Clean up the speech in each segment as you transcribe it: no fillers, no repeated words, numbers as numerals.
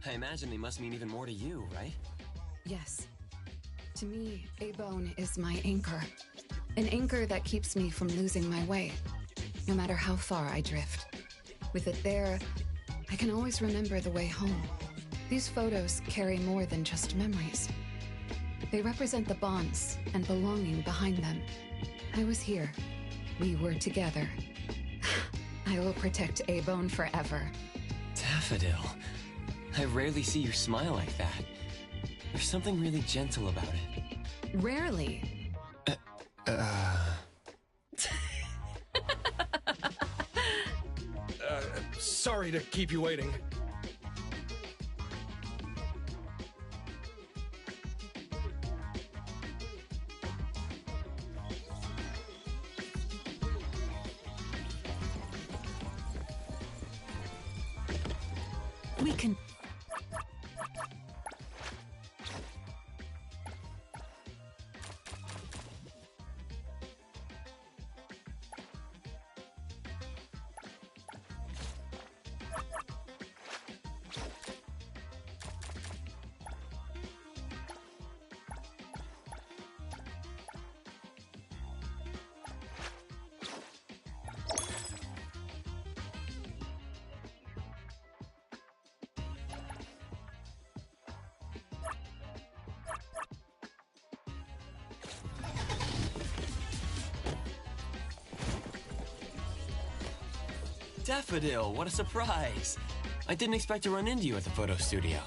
I imagine they must mean even more to you, right? Yes. To me, a bone is my anchor. An anchor that keeps me from losing my way, no matter how far I drift. With it there, I can always remember the way home. These photos carry more than just memories. They represent the bonds and belonging behind them. I was here. We were together. I will protect A-Bone forever. Daffodil. I rarely see you smile like that. There's something really gentle about it. Rarely. Sorry to keep you waiting. We can... Daffodil, what a surprise! I didn't expect to run into you at the photo studio.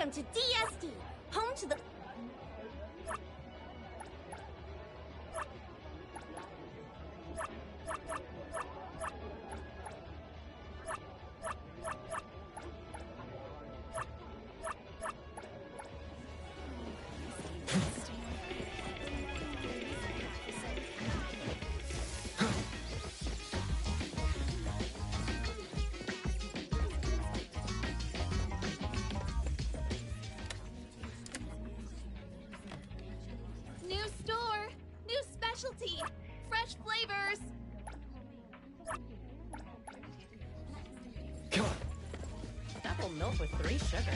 Welcome to DSD, home to the... New store, new specialty, fresh flavors. Come on. Double milk with 3 sugars.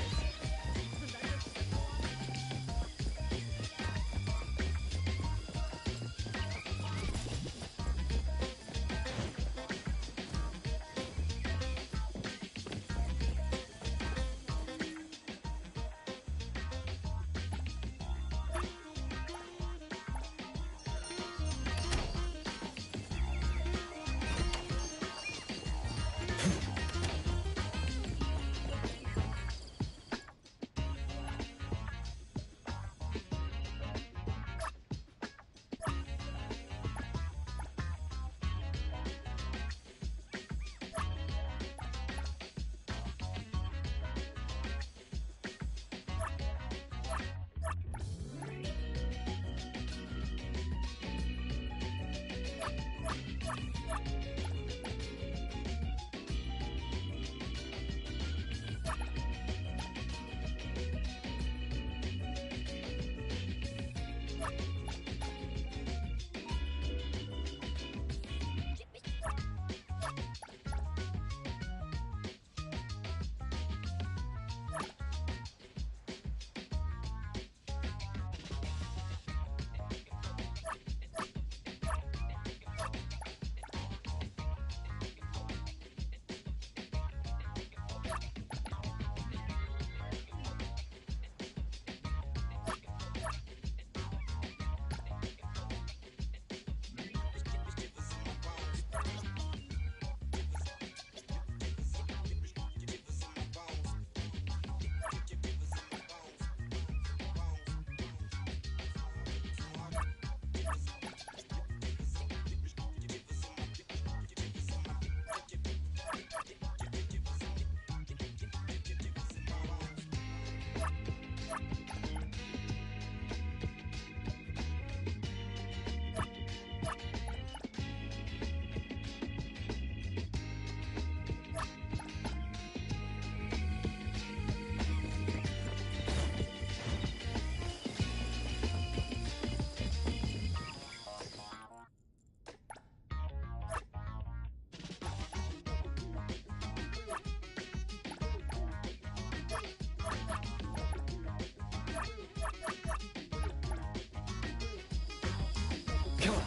Come on.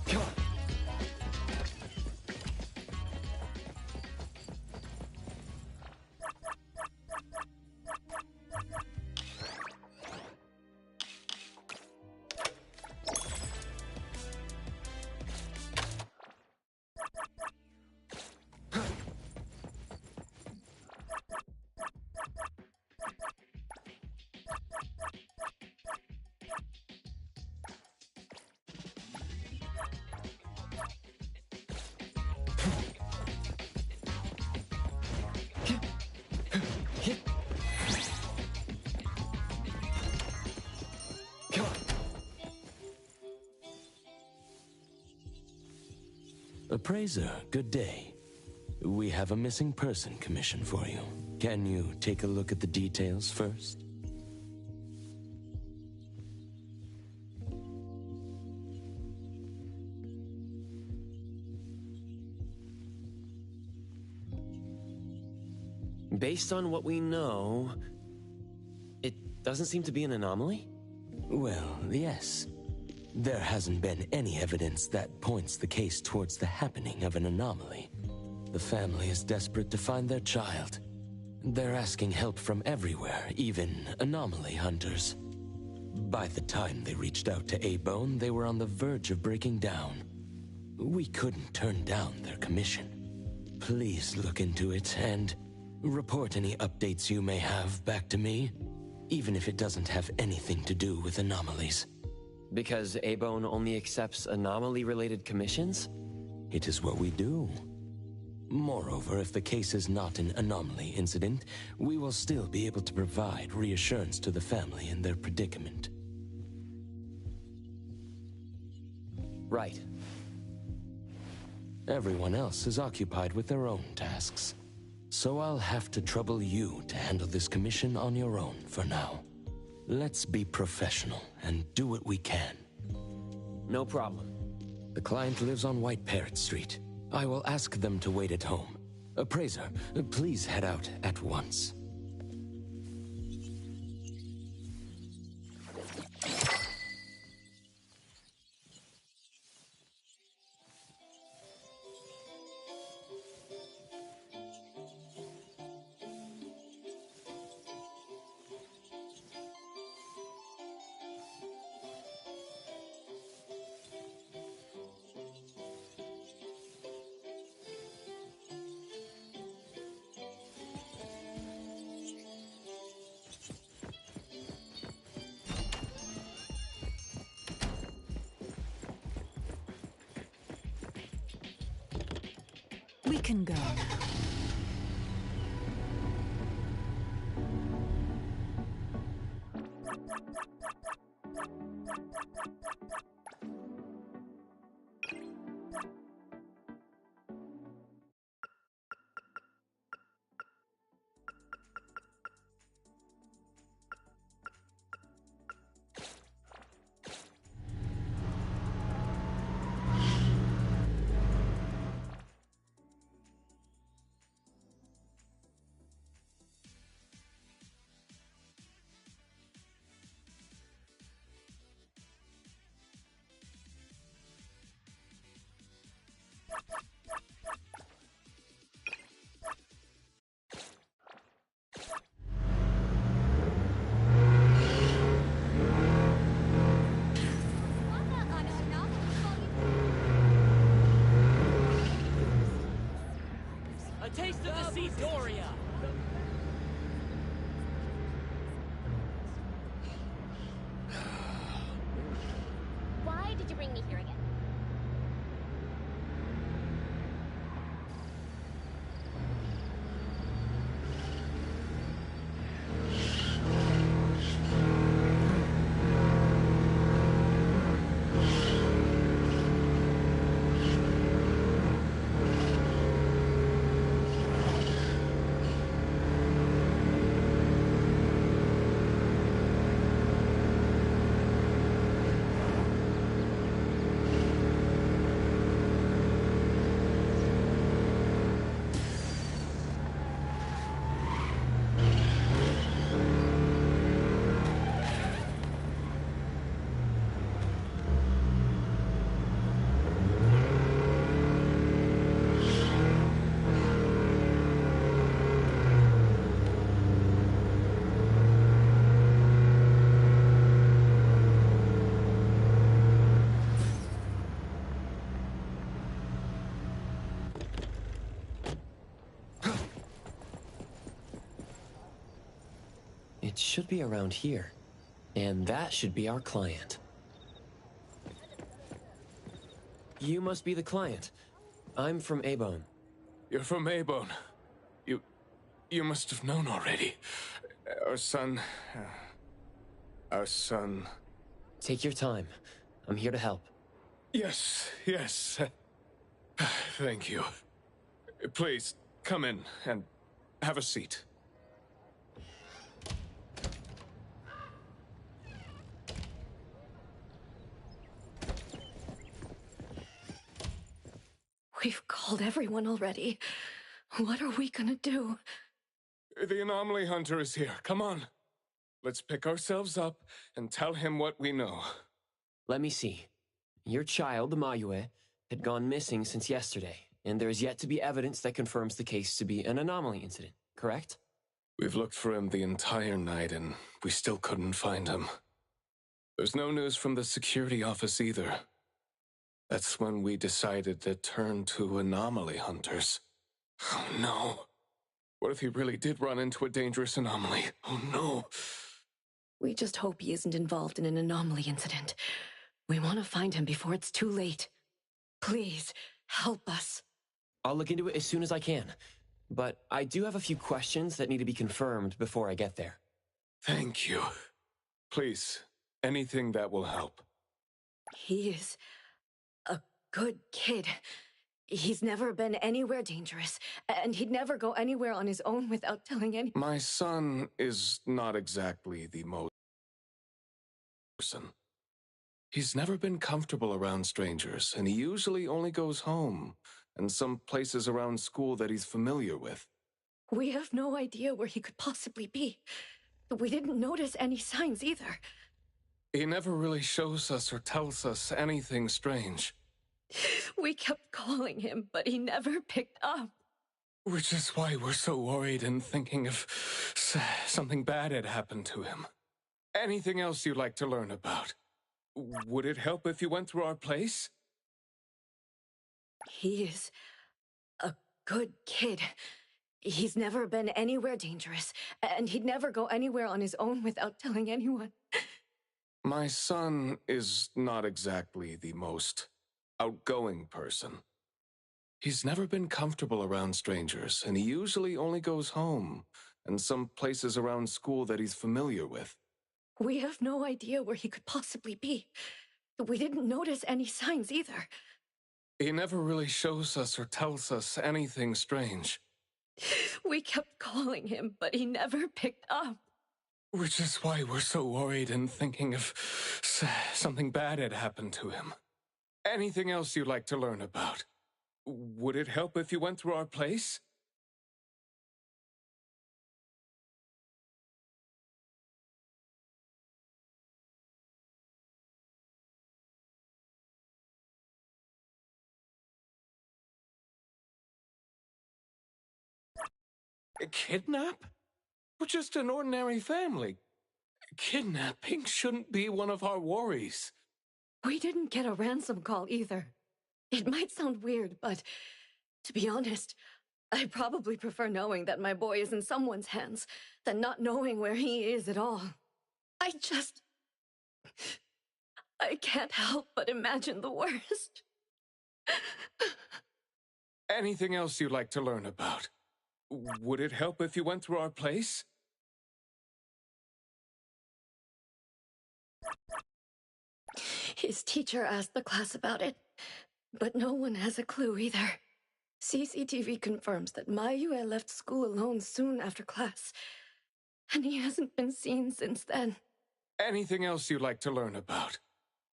Come on. Appraiser, good day. We have a missing person commission for you. Can you take a look at the details first? Based on what we know, it doesn't seem to be an anomaly? Well, yes. There hasn't been any evidence that points the case towards the happening of an anomaly. The family is desperate to find their child. They're asking help from everywhere, even anomaly hunters. By the time they reached out to A-Bone, they were on the verge of breaking down. We couldn't turn down their commission. Please look into it and report any updates you may have back to me, even if it doesn't have anything to do with anomalies. Because A-Bone only accepts anomaly-related commissions? It is what we do. Moreover, if the case is not an anomaly incident, we will still be able to provide reassurance to the family in their predicament. Right. Everyone else is occupied with their own tasks. So I'll have to trouble you to handle this commission on your own for now. Let's be professional and do what we can. No problem. The client lives on White Parrot Street. I will ask them to wait at home. Appraiser, please head out at once. We can go now. A taste of the sea, Doria! Why did you bring me here again? It should be around here. And that should be our client. You must be the client. I'm from A-Bone. You're from A-Bone. You must have known already. Our son... Our son... Take your time. I'm here to help. Yes. Thank you. Please, come in and have a seat. We've called everyone already. What are we gonna do? The anomaly hunter is here. Come on. Let's pick ourselves up and tell him what we know. Let me see. Your child, the Mayue, had gone missing since yesterday, and there is yet to be evidence that confirms the case to be an anomaly incident, correct? We've looked for him the entire night, and we still couldn't find him. There's no news from the security office either. That's when we decided to turn to anomaly hunters. Oh no. What if he really did run into a dangerous anomaly? Oh no. We just hope he isn't involved in an anomaly incident. We want to find him before it's too late. Please, help us. I'll look into it as soon as I can, but I do have a few questions that need to be confirmed before I get there. Thank you. Please, anything that will help. He is a good kid. He's never been anywhere dangerous, and he'd never go anywhere on his own without telling anyone. My son is not exactly the most person. He's never been comfortable around strangers, and he usually only goes home and some places around school that he's familiar with. We have no idea where he could possibly be. We didn't notice any signs either. He never really shows us or tells us anything strange. We kept calling him, but he never picked up. Which is why we're so worried and thinking if something bad had happened to him. Anything else you'd like to learn about? Would it help if you went through our place? He is a good kid. He's never been anywhere dangerous, and he'd never go anywhere on his own without telling anyone. My son is not exactly the most outgoing person. He's never been comfortable around strangers, and he usually only goes home and some places around school that he's familiar with. We have no idea where he could possibly be. We didn't notice any signs either. He never really shows us or tells us anything strange. We kept calling him, but he never picked up. Which is why we're so worried and thinking if something bad had happened to him. Anything else you'd like to learn about? Would it help if you went through our place? A kidnap? We're just an ordinary family. Kidnapping shouldn't be one of our worries. We didn't get a ransom call either. It might sound weird, but to be honest, I probably prefer knowing that my boy is in someone's hands than not knowing where he is at all. I can't help but imagine the worst. Anything else you'd like to learn about? Would it help if you went through our place? His teacher asked the class about it, but no one has a clue either. CCTV confirms that Mayue left school alone soon after class, and he hasn't been seen since then. Anything else you'd like to learn about?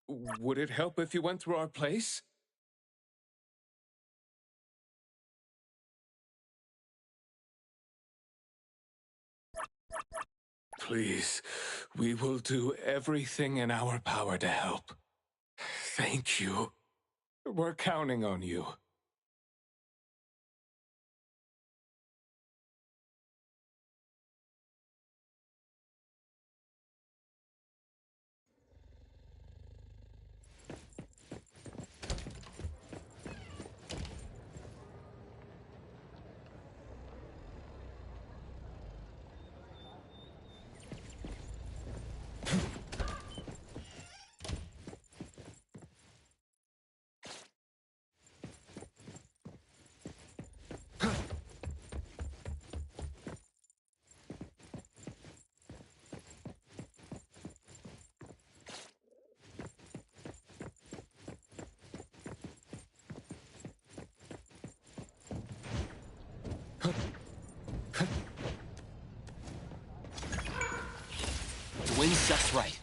Would it help if you went through our place? Please, we will do everything in our power to help. Thank you. We're counting on you. Just right.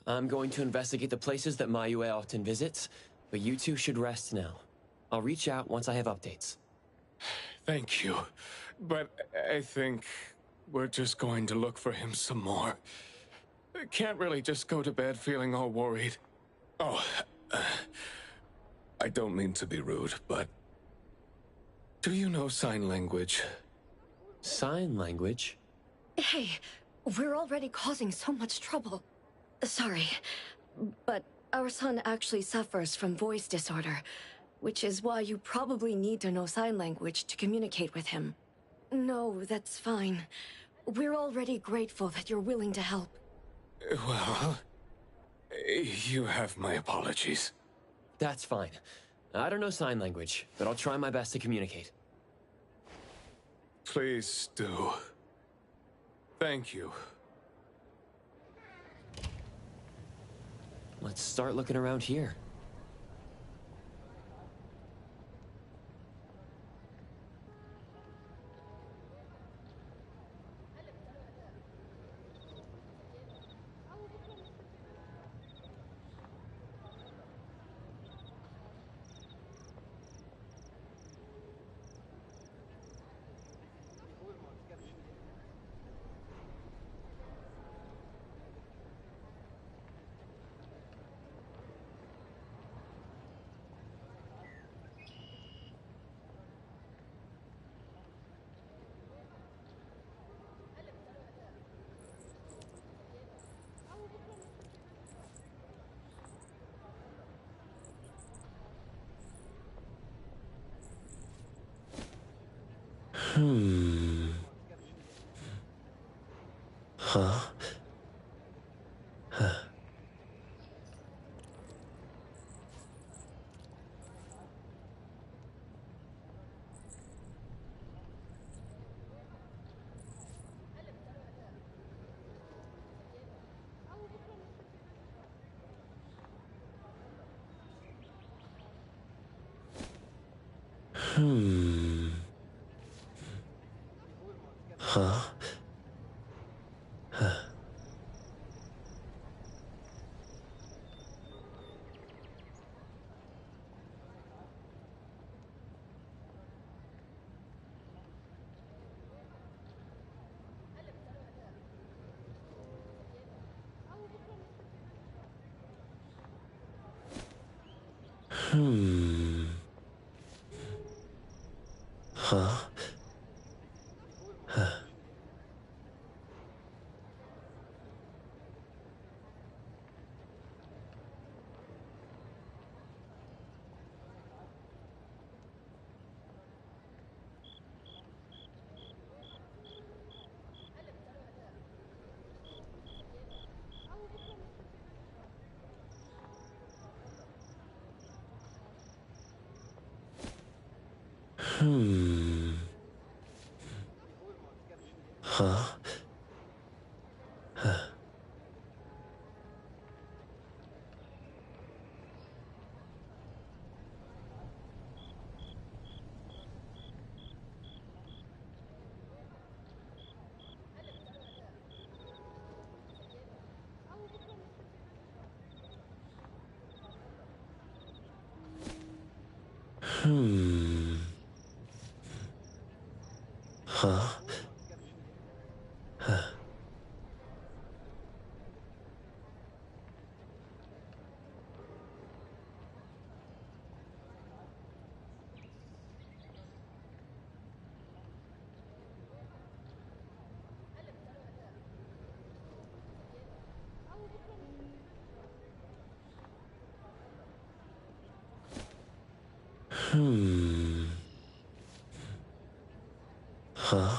I'm going to investigate the places that Mayue often visits, but you two should rest now. I'll reach out once I have updates. Thank you. But I think we're just going to look for him some more. I can't really just go to bed feeling all worried. Oh, I don't mean to be rude, but do you know sign language? Sign language? Hey, we're already causing so much trouble. Sorry, but our son actually suffers from voice disorder, which is why you probably need to know sign language to communicate with him. No, that's fine. We're already grateful that you're willing to help. Well, you have my apologies. That's fine. I don't know sign language, but I'll try my best to communicate. Please do. Thank you. Let's start looking around here. Huh? Huh? Huh? Huh? Huh? Huh?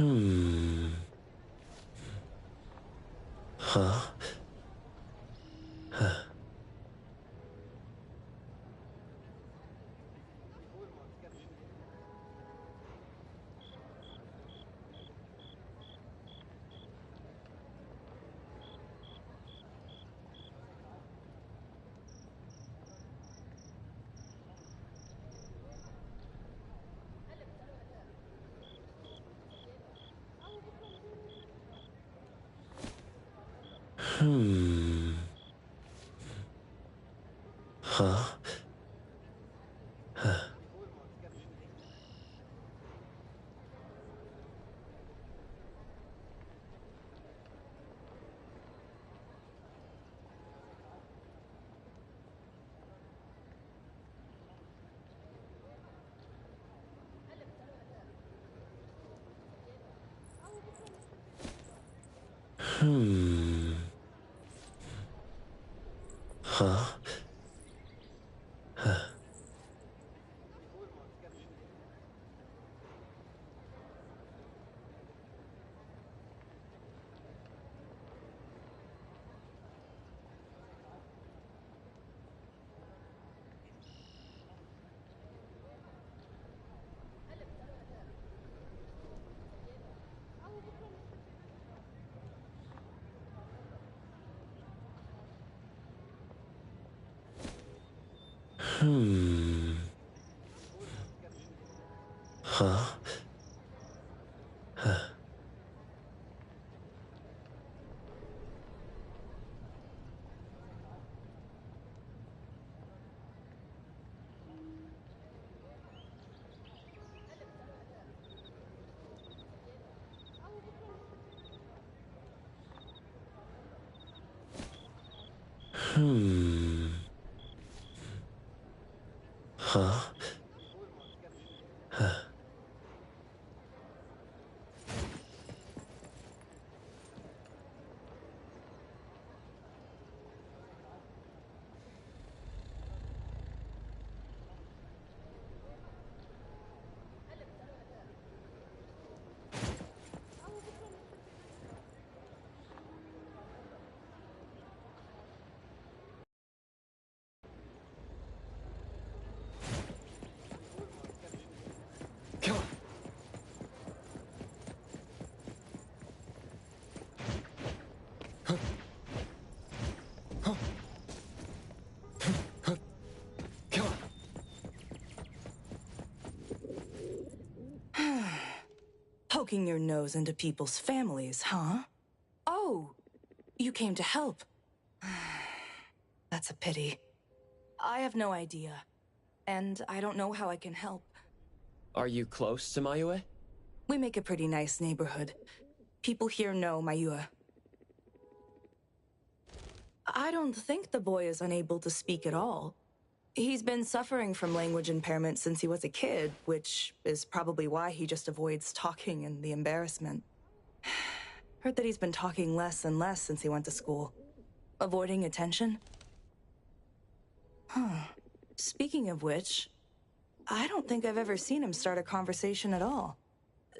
Huh? Huh? Huh? Huh? Huh? Come on. Come on. Poking your nose into people's families, huh? Oh, you came to help. That's a pity. I have no idea, and I don't know how I can help. Are you close to Mayue? We make a pretty nice neighborhood. People here know Mayua. I don't think the boy is unable to speak at all. He's been suffering from language impairment since he was a kid, which is probably why he just avoids talking and the embarrassment. Heard that he's been talking less and less since he went to school. Avoiding attention? Huh. Speaking of which, I don't think I've ever seen him start a conversation at all.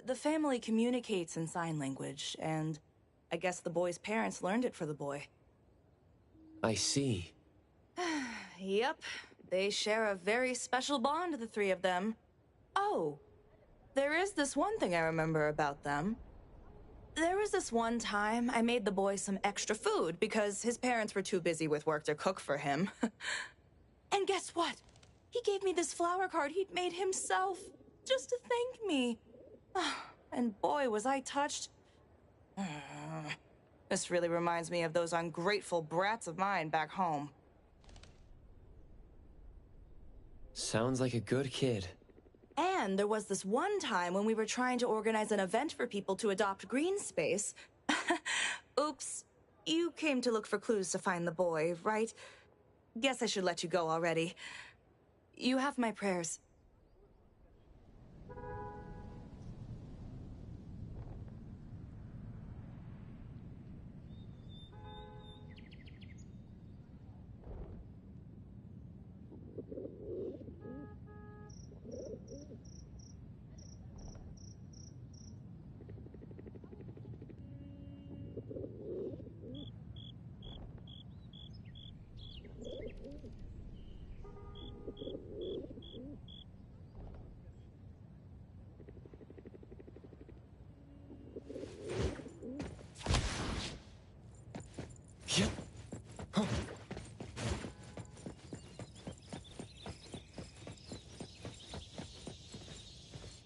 The family communicates in sign language, and I guess the boy's parents learned it for the boy. I see. Yep, they share a very special bond, the three of them. Oh, there is this one thing I remember about them. There was this one time I made the boy some extra food because his parents were too busy with work to cook for him. And guess what? He gave me this flower card he'd made himself, just to thank me. And boy, was I touched. This really reminds me of those ungrateful brats of mine back home. Sounds like a good kid. And there was this one time when we were trying to organize an event for people to adopt green space. Oops, you came to look for clues to find the boy, right? Guess I should let you go already. You have my prayers.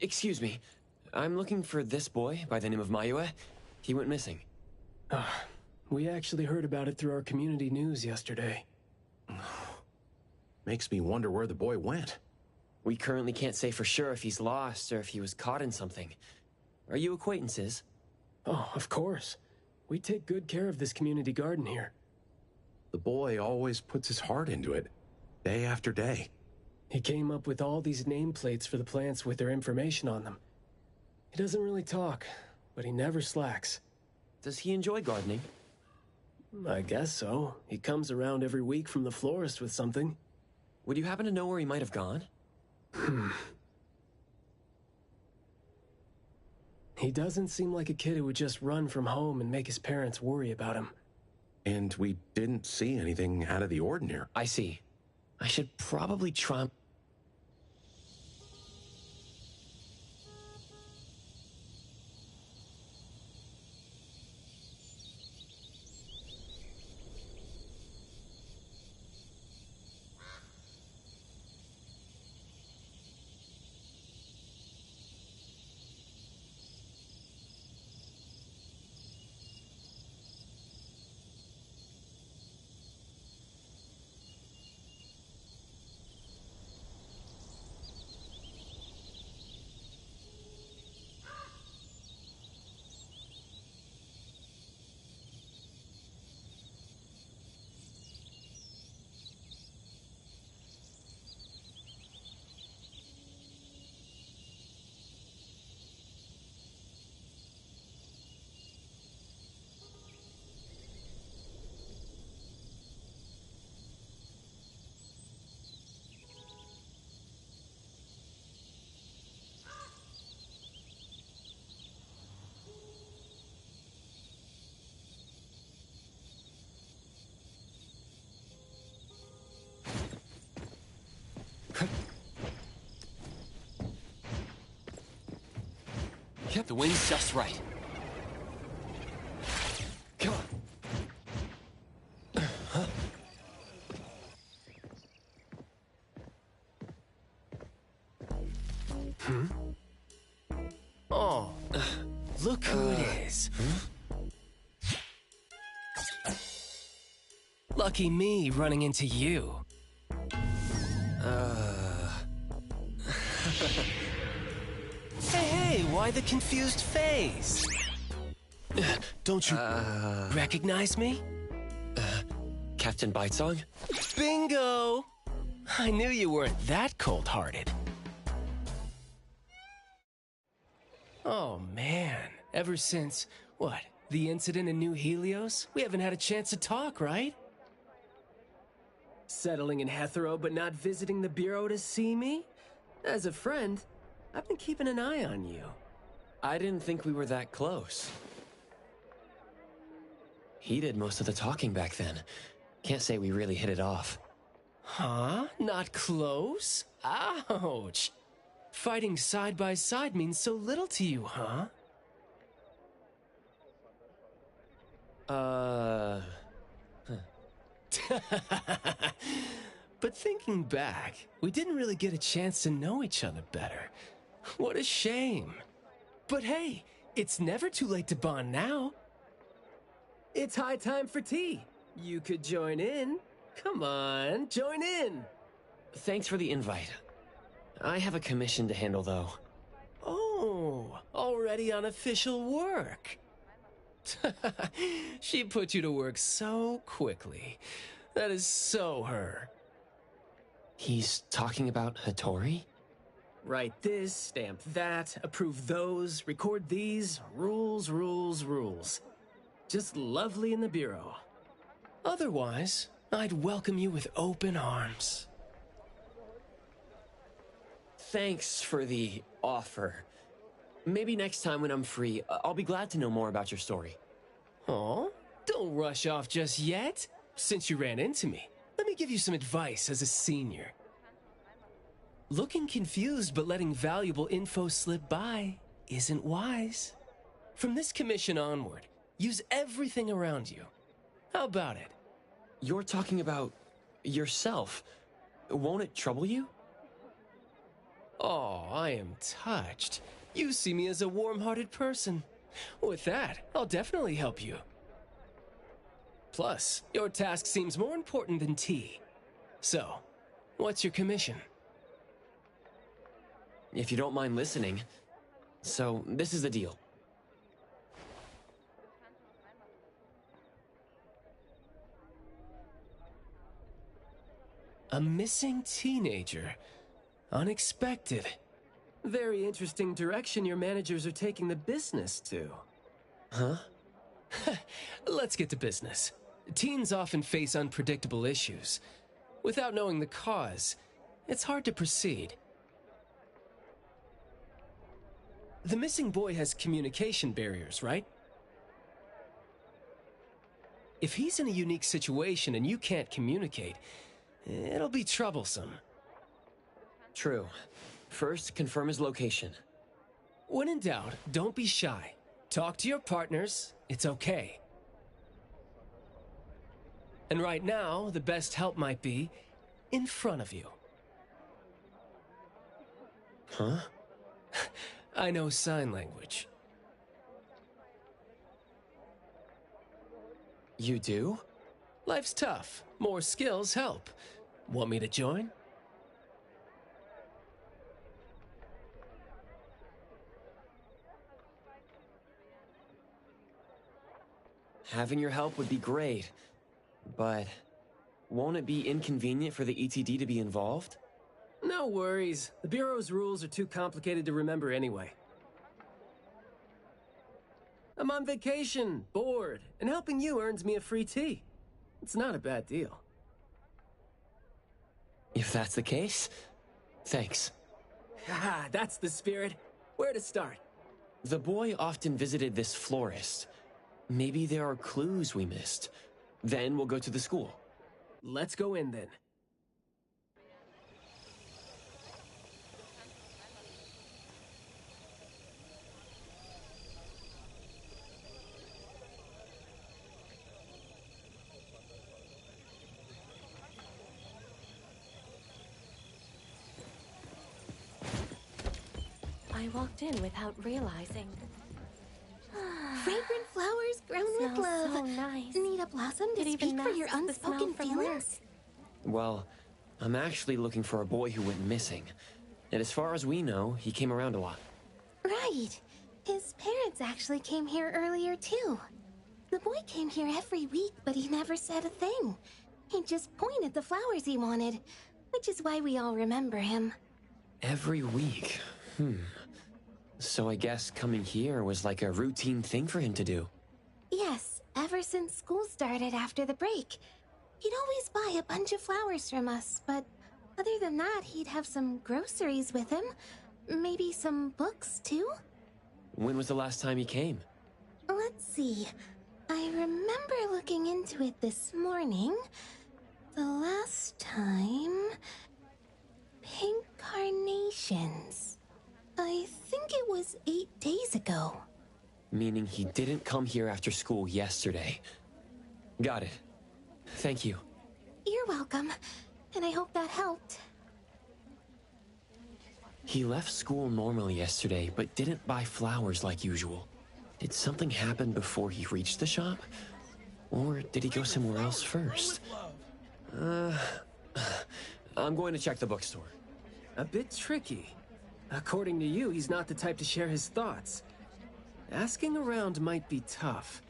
Excuse me. I'm looking for this boy by the name of Mayue. He went missing. We actually heard about it through our community news yesterday. Makes me wonder where the boy went. We currently can't say for sure if he's lost or if he was caught in something. Are you acquaintances? Oh, of course. We take good care of this community garden here. The boy always puts his heart into it, day after day. He came up with all these nameplates for the plants with their information on them. He doesn't really talk, but he never slacks. Does he enjoy gardening? I guess so. He comes around every week from the florist with something. Would you happen to know where he might have gone? He doesn't seem like a kid who would just run from home and make his parents worry about him. And we didn't see anything out of the ordinary. I see. I should probably try... Yep, the wind's just right. Come on. Oh, look who it is. Lucky me running into you. Hey, why the confused face? Don't you recognize me? Captain Bitesong? Bingo! I knew you weren't that cold-hearted. Oh, man. Ever since, what, the incident in New Helios? We haven't had a chance to talk, right? Settling in Hetero but not visiting the Bureau to see me? As a friend, I've been keeping an eye on you. I didn't think we were that close. He did most of the talking back then. Can't say we really hit it off. Huh? Not close? Ouch! Fighting side by side means so little to you, huh? But thinking back, we didn't really get a chance to know each other better. What a shame. But hey, it's never too late to bond now. It's high time for tea. You could join in. Come on, join in. Thanks for the invite. I have a commission to handle, though. Oh, already on official work. She put you to work so quickly. That is so her. He's talking about Hattori? Write this, stamp that, approve those, record these, rules, rules, rules. Just lovely in the Bureau. Otherwise, I'd welcome you with open arms. Thanks for the offer. Maybe next time when I'm free, I'll be glad to know more about your story. Oh, don't rush off just yet. Since you ran into me, let me give you some advice as a senior. Looking confused but letting valuable info slip by isn't wise. From this commission onward, use everything around you. How about it? You're talking about yourself. Won't it trouble you? Oh, I am touched. You see me as a warm-hearted person. With that, I'll definitely help you. Plus, your task seems more important than tea. So, what's your commission? If you don't mind listening. So, this is the deal. A missing teenager. Unexpected. Very interesting direction your managers are taking the business to. Huh? Let's get to business. Teens often face unpredictable issues. Without knowing the cause, it's hard to proceed. The missing boy has communication barriers, right? If he's in a unique situation and you can't communicate, it'll be troublesome. True. First, confirm his location. When in doubt, don't be shy. Talk to your partners. It's okay. And right now, the best help might be in front of you. Huh? I know sign language. You do? Life's tough. More skills help. Want me to join? Having your help would be great, but won't it be inconvenient for the ETD to be involved? No worries. The Bureau's rules are too complicated to remember anyway. I'm on vacation, bored, and helping you earns me a free tea. It's not a bad deal. If that's the case, thanks. Haha, that's the spirit. Where to start? The boy often visited this florist. Maybe there are clues we missed. Then we'll go to the school. Let's go in then. I walked in without realizing. Fragrant flowers grown with Smells love. so nice. Need a blossom to It even speak for your masks the smell unspoken from feelings? Well, I'm actually looking for a boy who went missing. And as far as we know, he came around a lot. Right. His parents actually came here earlier, too. The boy came here every week, but he never said a thing. He just pointed the flowers he wanted, which is why we all remember him. Every week. So I guess coming here was like a routine thing for him to do. Yes, ever since school started after the break. He'd always buy a bunch of flowers from us, but other than that, he'd have some groceries with him. Maybe some books, too? When was the last time he came? Let's see. I remember looking into it this morning. The last time... Pink carnations. I think it was 8 days ago. Meaning he didn't come here after school yesterday. Got it. Thank you. You're welcome. And I hope that helped. He left school normally yesterday, but didn't buy flowers like usual. Did something happen before he reached the shop? Or did he go somewhere else first? I'm going to check the bookstore. A bit tricky. According to you, he's not the type to share his thoughts. Asking around might be tough.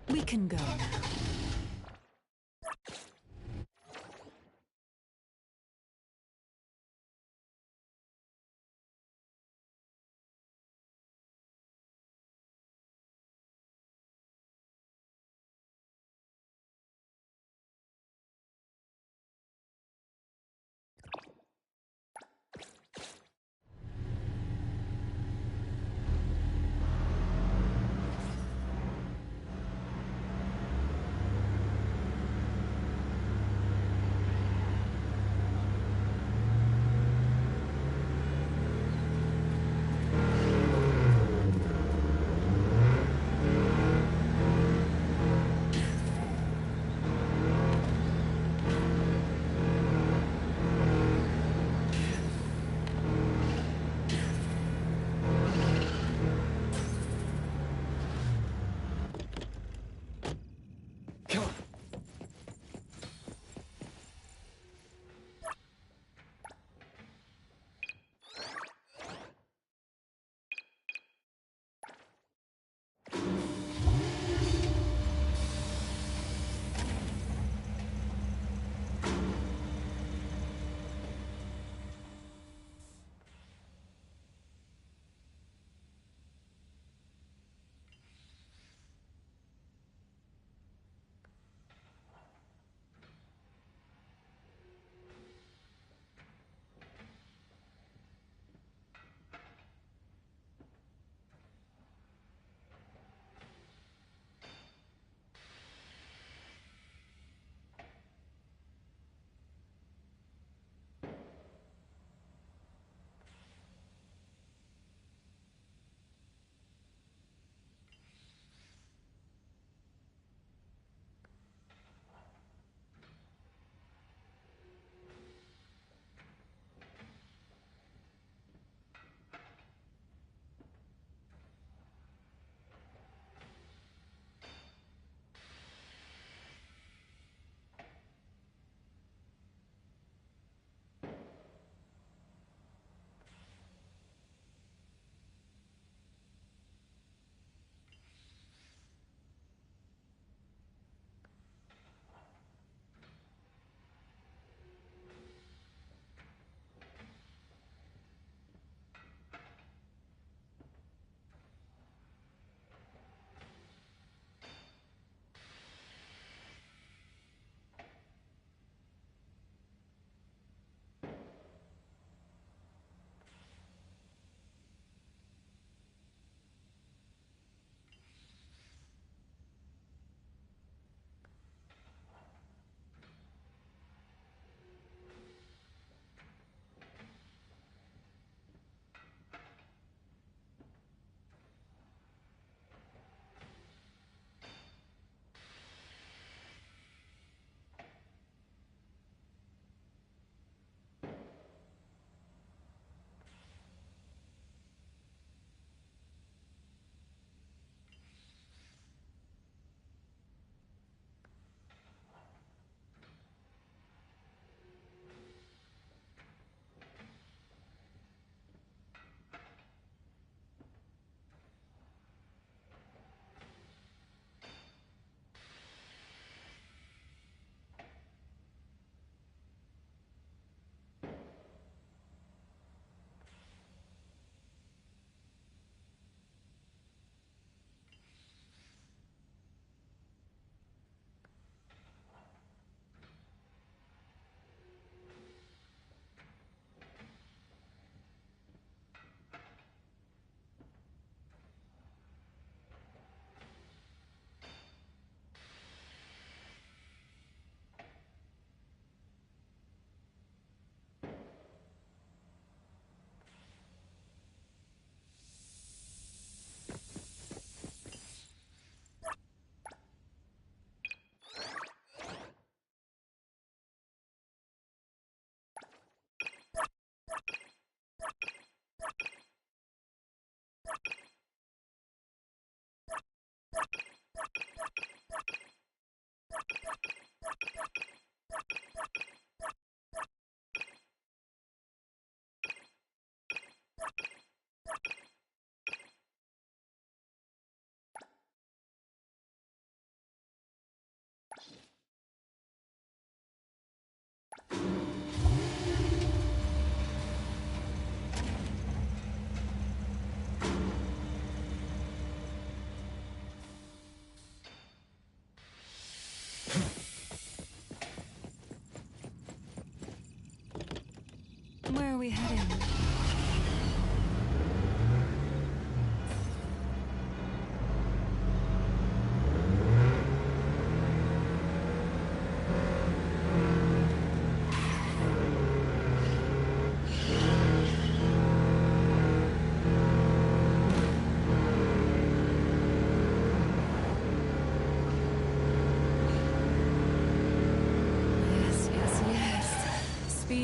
We can go now.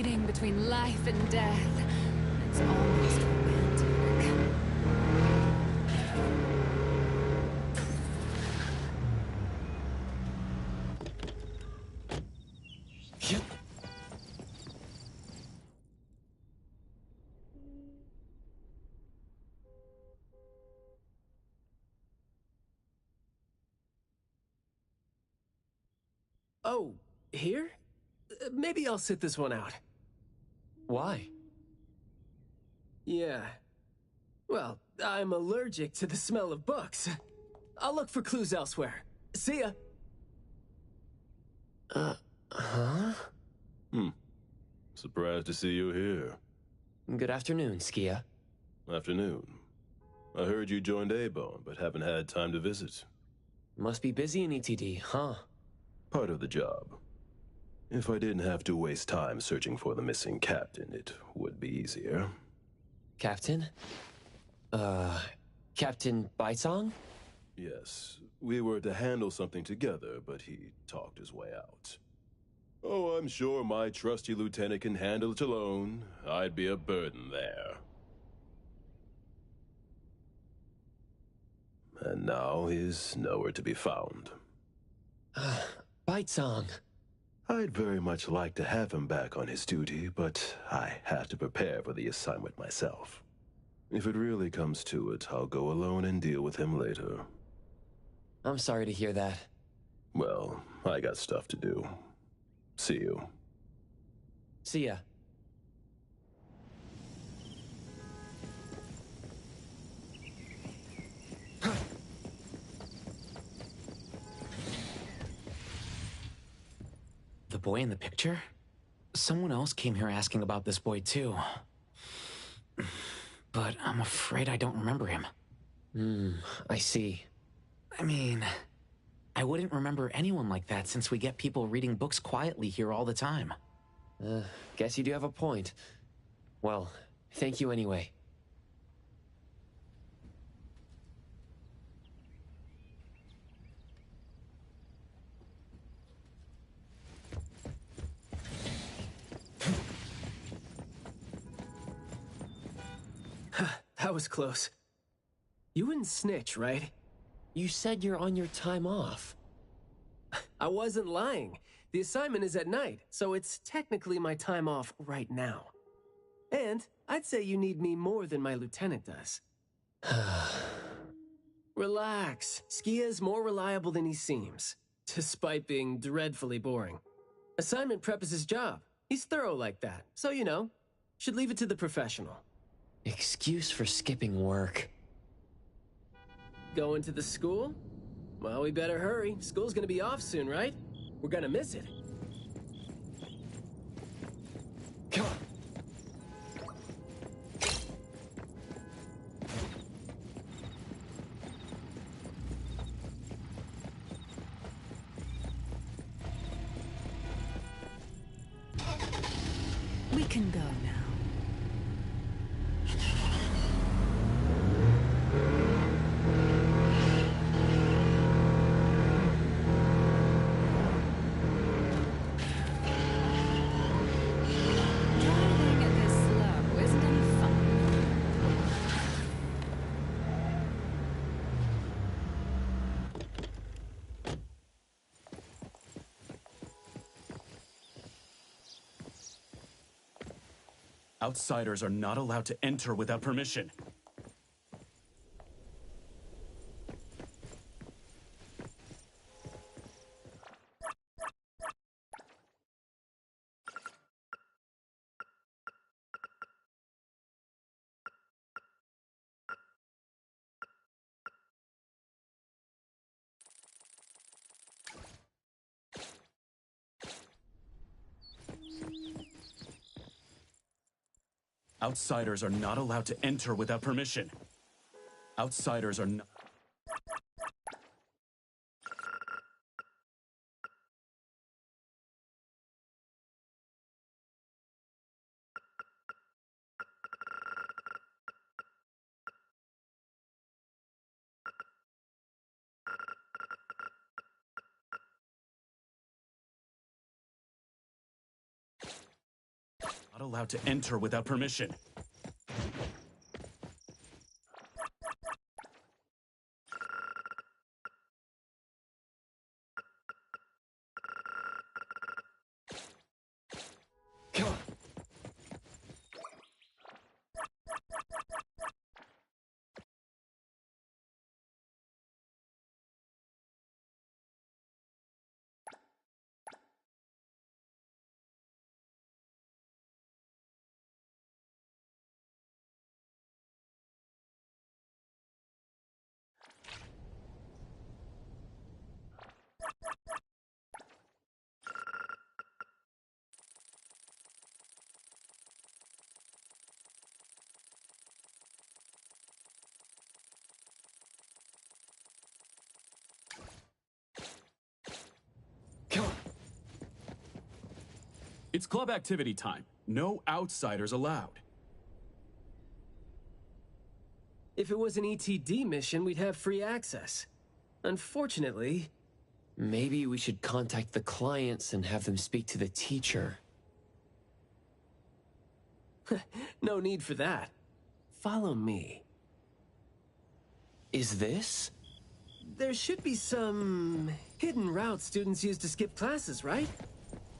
meeting between life and death. It's almost romantic. Oh, here? Maybe I'll sit this one out. Why? Yeah. Well, I'm allergic to the smell of books. I'll look for clues elsewhere. See ya! Huh? Surprised to see you here. Good afternoon, Skia. Afternoon. I heard you joined A-Bone, but haven't had time to visit. Must be busy in ETD, huh? Part of the job. If I didn't have to waste time searching for the missing captain, it would be easier. Captain? Captain Baitong? Yes, we were to handle something together, but he talked his way out. Oh, I'm sure my trusty lieutenant can handle it alone. I'd be a burden there. And now he's nowhere to be found. Baitong. I'd very much like to have him back on his duty, but I have to prepare for the assignment myself. If it really comes to it, I'll go alone and deal with him later. I'm sorry to hear that. Well, I got stuff to do. See you. See ya. The boy in the picture? Someone else came here asking about this boy too. But I'm afraid I don't remember him. I see. I mean, I wouldn't remember anyone like that since we get people reading books quietly here all the time. Guess you do have a point. Well, thank you anyway. That was close. You wouldn't snitch, right? You said you're on your time off. I wasn't lying. The assignment is at night, so it's technically my time off right now. And I'd say you need me more than my lieutenant does. Relax. Skia's more reliable than he seems, despite being dreadfully boring. Assignment prep is his job. He's thorough like that, so you know, should leave it to the professional. Excuse for skipping work. Going to the school? Well, we better hurry. School's gonna be off soon, right? We're gonna miss it. Come on. We can go now. Outsiders are not allowed to enter without permission. Outsiders are not allowed to enter without permission. Outsiders are not... Not allowed to enter without permission. It's club activity time. No outsiders allowed. If it was an ETD mission, we'd have free access. Unfortunately... Maybe we should contact the clients and have them speak to the teacher. No need for that. Follow me. Is this? There should be some hidden routes students use to skip classes, right?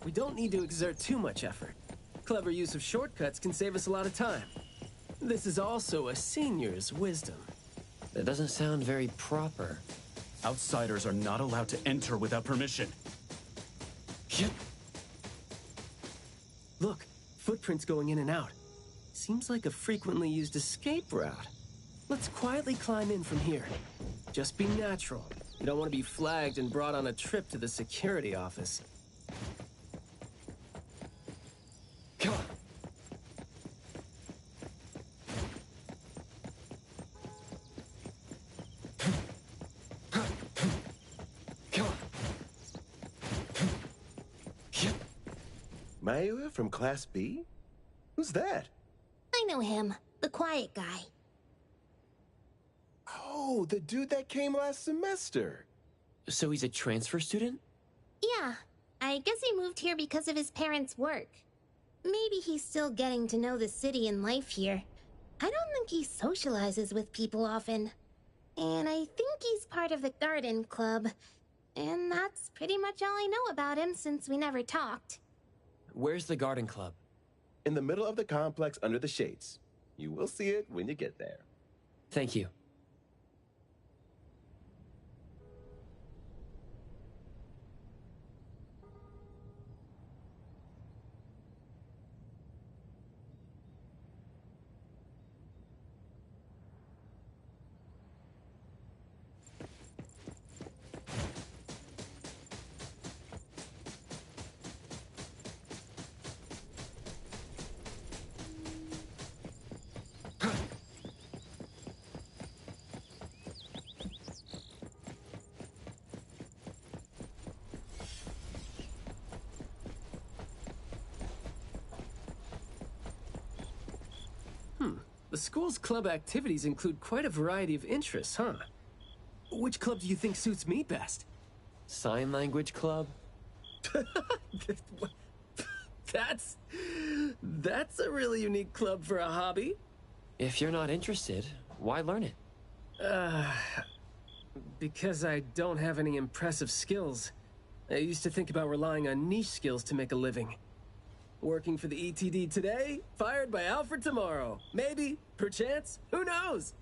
We don't need to exert too much effort. Clever use of shortcuts can save us a lot of time. This is also a senior's wisdom. That doesn't sound very proper. Outsiders are not allowed to enter without permission. Look, footprints going in and out. Seems like a frequently used escape route. Let's quietly climb in from here. Just be natural. You don't want to be flagged and brought on a trip to the security office. Come on. Mayua from Class B? Who's that? I know him. The quiet guy. Oh, the dude that came last semester. So he's a transfer student? Yeah. I guess he moved here because of his parents' work. Maybe he's still getting to know the city and life here. I don't think he socializes with people often. And I think he's part of the garden club. And that's pretty much all I know about him since we never talked. Where's the garden club? In the middle of the complex under the shades. You will see it when you get there. Thank you. The school's club activities include quite a variety of interests, huh? Which club do you think suits me best? Sign language club? That's a really unique club for a hobby. If you're not interested, why learn it? Because I don't have any impressive skills. I used to think about relying on niche skills to make a living. Working for the ETD today, fired by Alfred tomorrow. Maybe, perchance, who knows?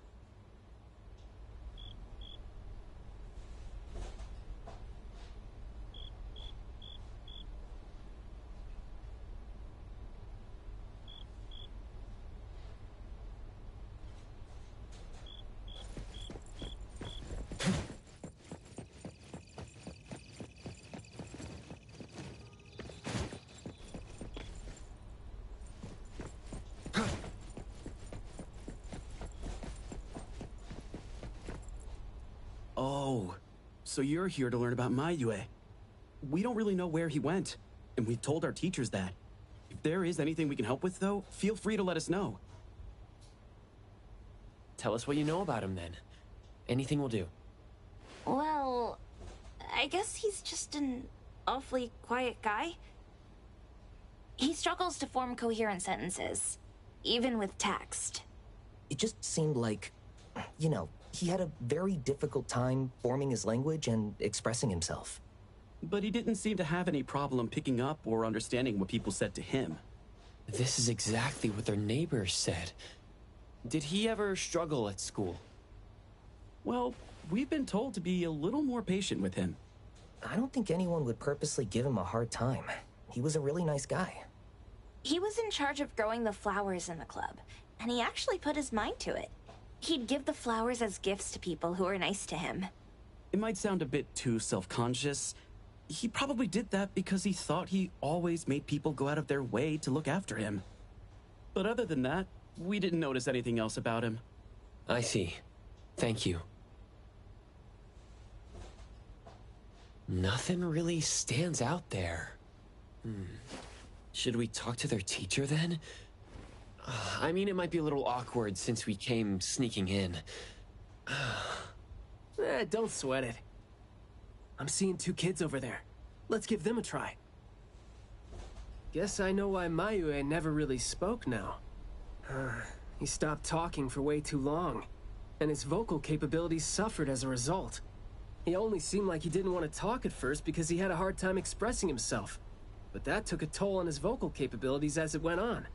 Oh, so you're here to learn about Mayue. We don't really know where he went, and we've told our teachers that. If there is anything we can help with, though, feel free to let us know. Tell us what you know about him, then. Anything will do. Well, I guess he's just an awfully quiet guy. He struggles to form coherent sentences, even with text. It just seemed like, he had a very difficult time forming his language and expressing himself. But he didn't seem to have any problem picking up or understanding what people said to him. This is exactly what their neighbors said. Did he ever struggle at school? Well, we've been told to be a little more patient with him. I don't think anyone would purposely give him a hard time. He was a really nice guy. He was in charge of growing the flowers in the club, and he actually put his mind to it. He'd give the flowers as gifts to people who were nice to him. It might sound a bit too self-conscious. He probably did that because he thought he always made people go out of their way to look after him. But other than that, we didn't notice anything else about him. I see. Thank you. Nothing really stands out there. Should we talk to their teacher then? I mean, it might be a little awkward since we came sneaking in. Don't sweat it. I'm seeing 2 kids over there. Let's give them a try. Guess I know why Mayue never really spoke now. He stopped talking for way too long, and his vocal capabilities suffered as a result. He only seemed like he didn't want to talk at first because he had a hard time expressing himself. But that took a toll on his vocal capabilities as it went on.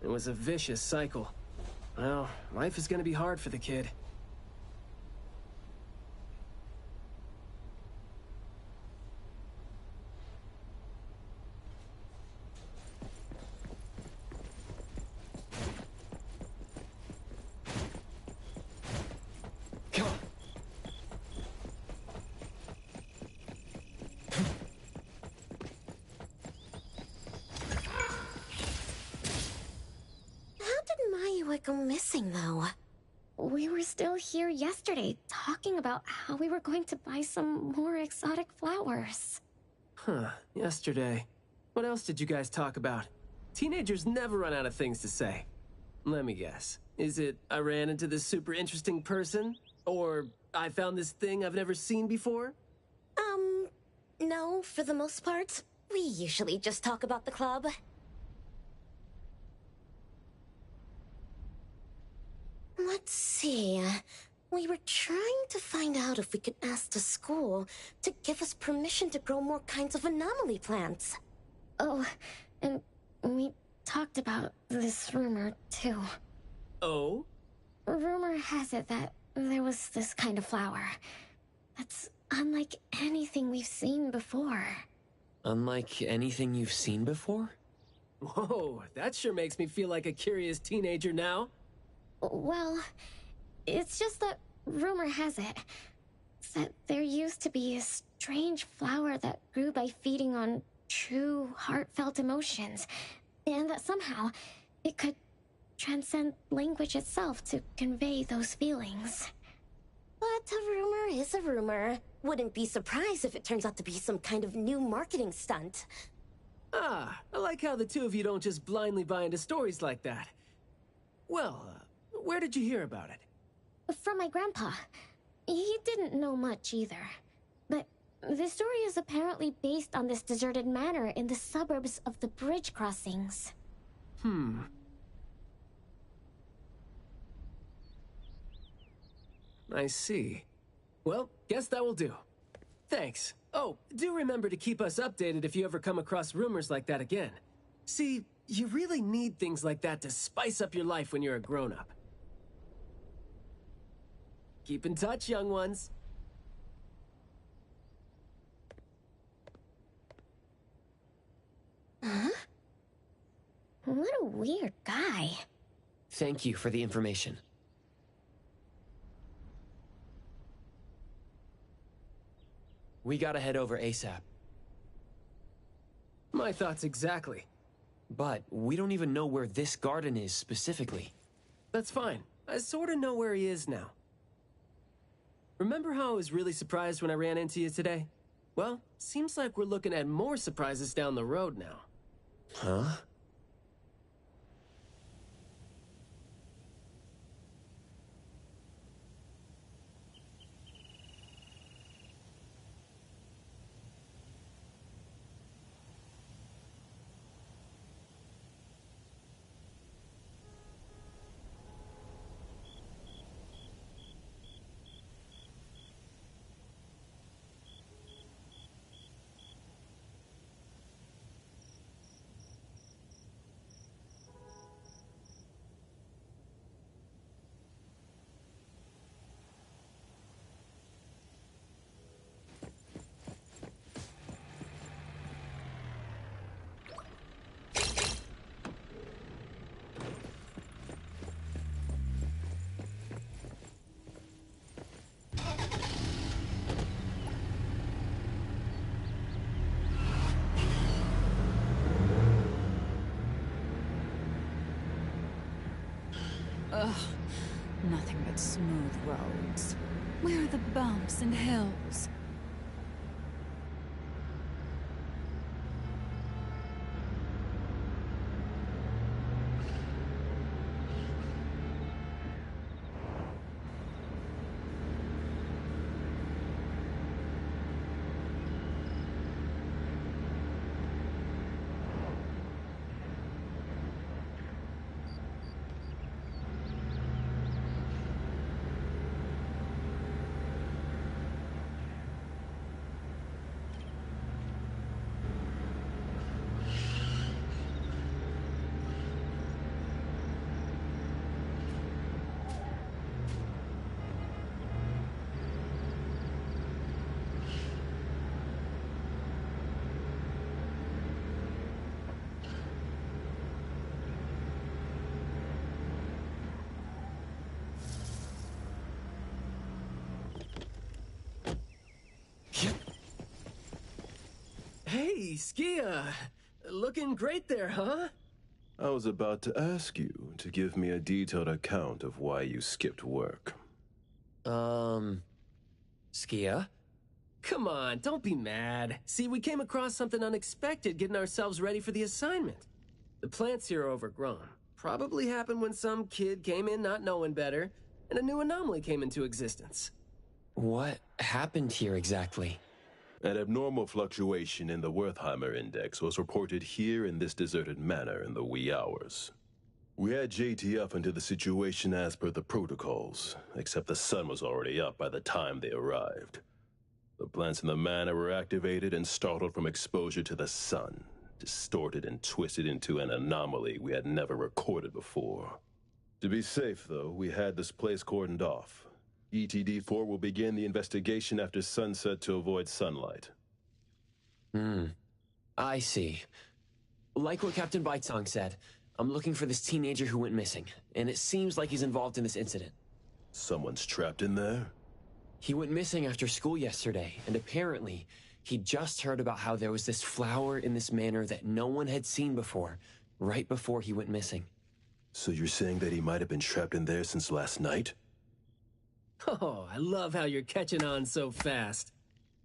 It was a vicious cycle. Well, life is gonna be hard for the kid. Come on. Mayue go missing, though? We were still here yesterday, talking about how we were going to buy some more exotic flowers. Yesterday. What else did you guys talk about? Teenagers never run out of things to say. Let me guess. Is it, I ran into this super interesting person? Or, I found this thing I've never seen before? No, for the most part. We usually just talk about the club. Let's see. We were trying to find out if we could ask the school to give us permission to grow more kinds of anomaly plants. Oh, and we talked about this rumor, too. Oh? Rumor has it that there was this kind of flower that's unlike anything we've seen before. Unlike anything you've seen before? Whoa, that sure makes me feel like a curious teenager now. Well, it's just that rumor has it that there used to be a strange flower that grew by feeding on true, heartfelt emotions, and that somehow it could transcend language itself to convey those feelings. But a rumor is a rumor. Wouldn't be surprised if it turns out to be some kind of new marketing stunt. I like how the 2 of you don't just blindly buy into stories like that. Well, where did you hear about it? From my grandpa. He didn't know much either. But the story is apparently based on this deserted manor in the suburbs of the bridge crossings. I see. Well, guess that will do. Thanks. Oh, do remember to keep us updated if you ever come across rumors like that again. See, you really need things like that to spice up your life when you're a grown-up. Keep in touch, young ones. Huh? What a weird guy. Thank you for the information. We gotta head over ASAP. My thoughts exactly. But we don't even know where this garden is specifically. That's fine. I sorta know where he is now. Remember how I was really surprised when I ran into you today? Well, seems like we're looking at more surprises down the road now. Huh? Ugh, nothing but smooth roads. Where are the bumps and hills? Hey, Skia! Looking great there, huh? I was about to ask you to give me a detailed account of why you skipped work. Skia? Come on, don't be mad. See, we came across something unexpected getting ourselves ready for the assignment. The plants here are overgrown. Probably happened when some kid came in not knowing better, and a new anomaly came into existence. What happened here exactly? An abnormal fluctuation in the Wertheimer index was reported here in this deserted manor in the wee hours. We had JTF into the situation as per the protocols, except the sun was already up by the time they arrived. The plants in the manor were activated and startled from exposure to the sun, distorted and twisted into an anomaly we had never recorded before. To be safe, though, we had this place cordoned off. ETD-4 will begin the investigation after sunset to avoid sunlight. I see. Like what Captain Baitong said, I'm looking for this teenager who went missing, and it seems like he's involved in this incident. Someone's trapped in there? He went missing after school yesterday, and apparently, he just heard about how there was this flower in this manor that no one had seen before, right before he went missing. So you're saying that he might have been trapped in there since last night? Oh, I love how you're catching on so fast.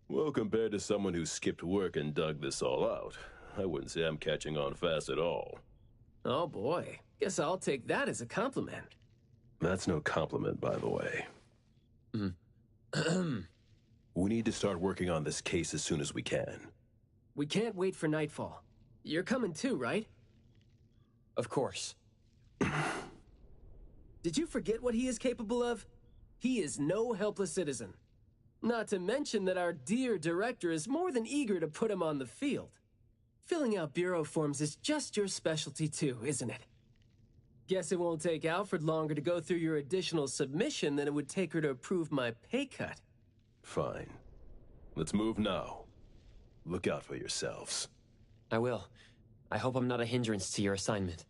Well, compared to someone who skipped work and dug this all out, I wouldn't say I'm catching on fast at all. Oh boy, guess I'll take that as a compliment. That's no compliment, by the way. We need to start working on this case as soon as we can. We can't wait for nightfall. You're coming too, right? Of course. Did you forget what he is capable of? He is no helpless citizen. Not to mention that our dear director is more than eager to put him on the field. Filling out bureau forms is just your specialty too, isn't it? Guess it won't take Alfred longer to go through your additional submission than it would take her to approve my pay cut. Fine. Let's move now. Look out for yourselves. I will. I hope I'm not a hindrance to your assignment.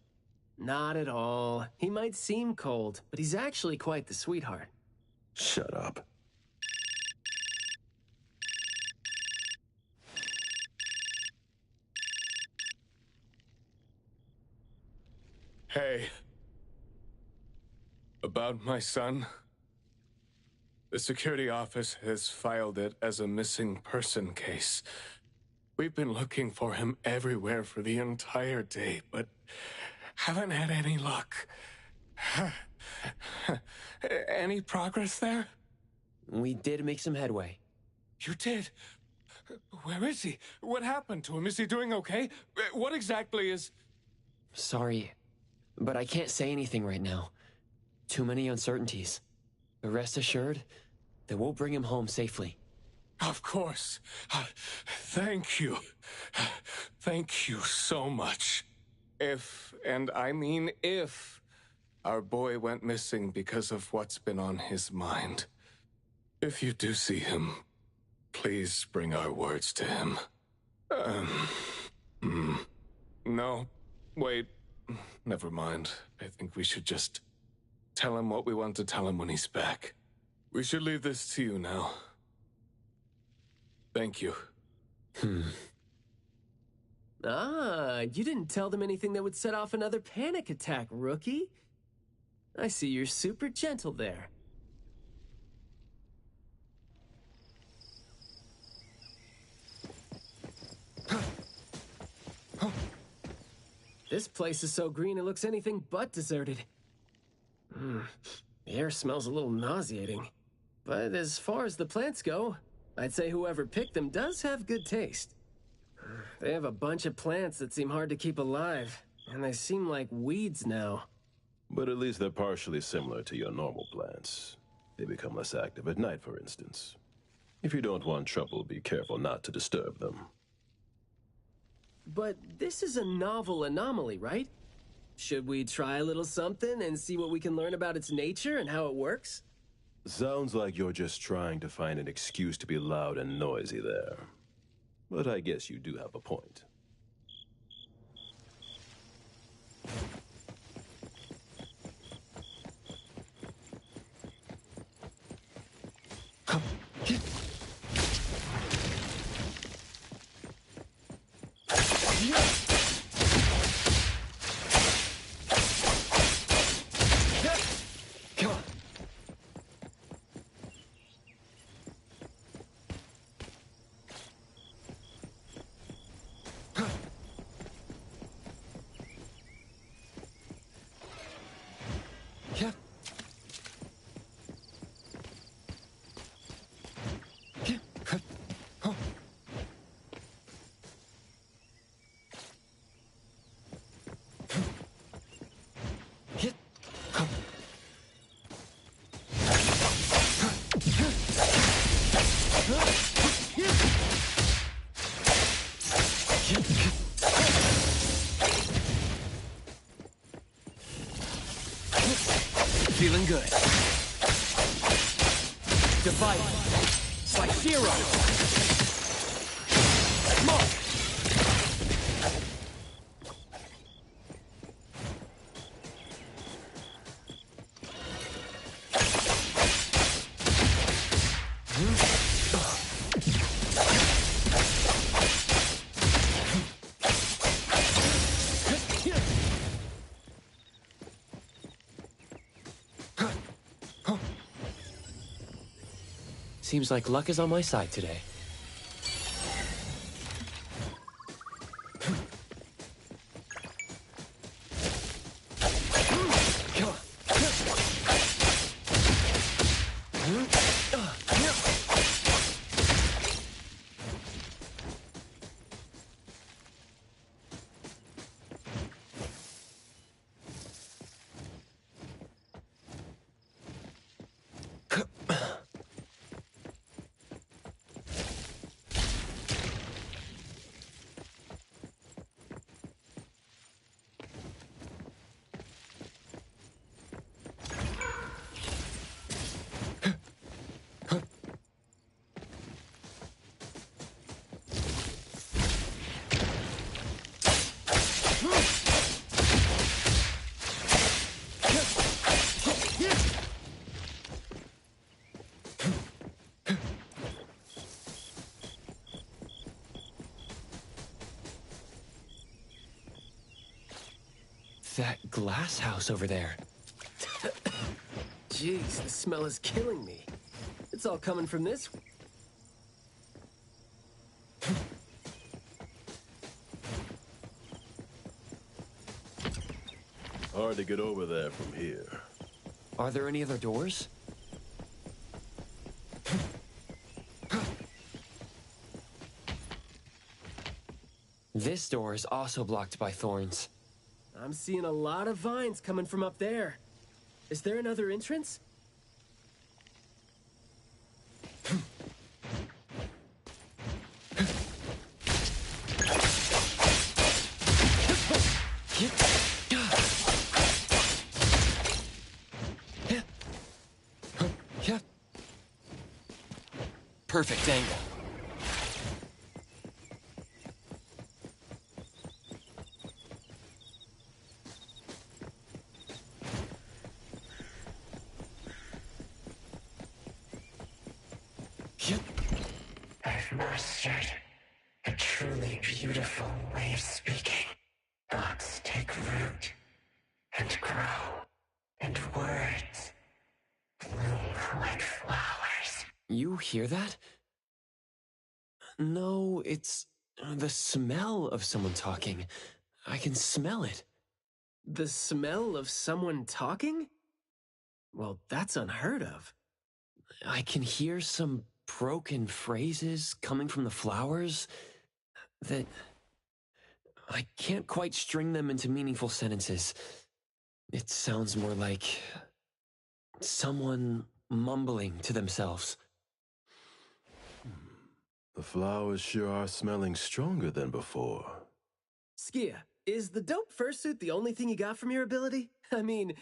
Not at all. He might seem cold, but he's actually quite the sweetheart. Shut up. Hey. About my son? The security office has filed it as a missing person case. We've been looking for him everywhere for the entire day, but haven't had any luck. Any progress there? We did make some headway. You did? Where is he? What happened to him? Is he doing okay? What exactly is... Sorry, but I can't say anything right now. Too many uncertainties. But rest assured that we'll bring him home safely. Of course. Thank you. Thank you so much. If, and I mean if, our boy went missing because of what's been on his mind. If you do see him, please bring our words to him. No, wait. Never mind. I think we should just tell him what we want to tell him when he's back. We should leave this to you now. Thank you. Ah, you didn't tell them anything that would set off another panic attack, rookie. I see you're super gentle there. This place is so green it looks anything but deserted. The air smells a little nauseating. But as far as the plants go, I'd say whoever picked them does have good taste. They have a bunch of plants that seem hard to keep alive, and they seem like weeds now. But at least they're partially similar to your normal plants. They become less active at night, for instance. If you don't want trouble, be careful not to disturb them. But this is a novel anomaly, right? Should we try a little something and see what we can learn about its nature and how it works? Sounds like you're just trying to find an excuse to be loud and noisy there. But I guess you do have a point. Feeling good. Divide. Like zero. Smoke. Seems like luck is on my side today. That glass house over there. Jeez, the smell is killing me. It's all coming from this. Hard to get over there from here. Are there any other doors? This door is also blocked by thorns. I'm seeing a lot of vines coming from up there. Is there another entrance? Perfect angle. I've mastered a truly beautiful way of speaking. Thoughts take root and grow in and words bloom like flowers. You hear that? No, it's the smell of someone talking. I can smell it. The smell of someone talking? Well, that's unheard of. I can hear some broken phrases coming from the flowers that I can't quite string them into meaningful sentences. It sounds more like someone mumbling to themselves. The flowers sure are smelling stronger than before. Skia, is the dope fursuit the only thing you got from your ability? I mean,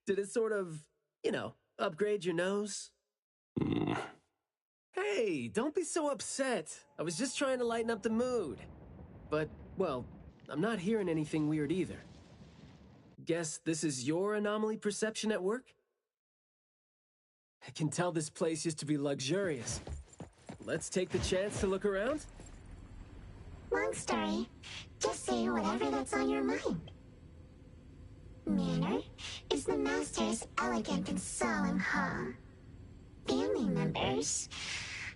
did it sort of, upgrade your nose? Hey, don't be so upset. I was just trying to lighten up the mood. But, well, I'm not hearing anything weird either. Guess this is your anomaly perception at work? I can tell this place used to be luxurious. Let's take the chance to look around? Long story. Just say whatever that's on your mind. Manner is the master's elegant and solemn hall. Family members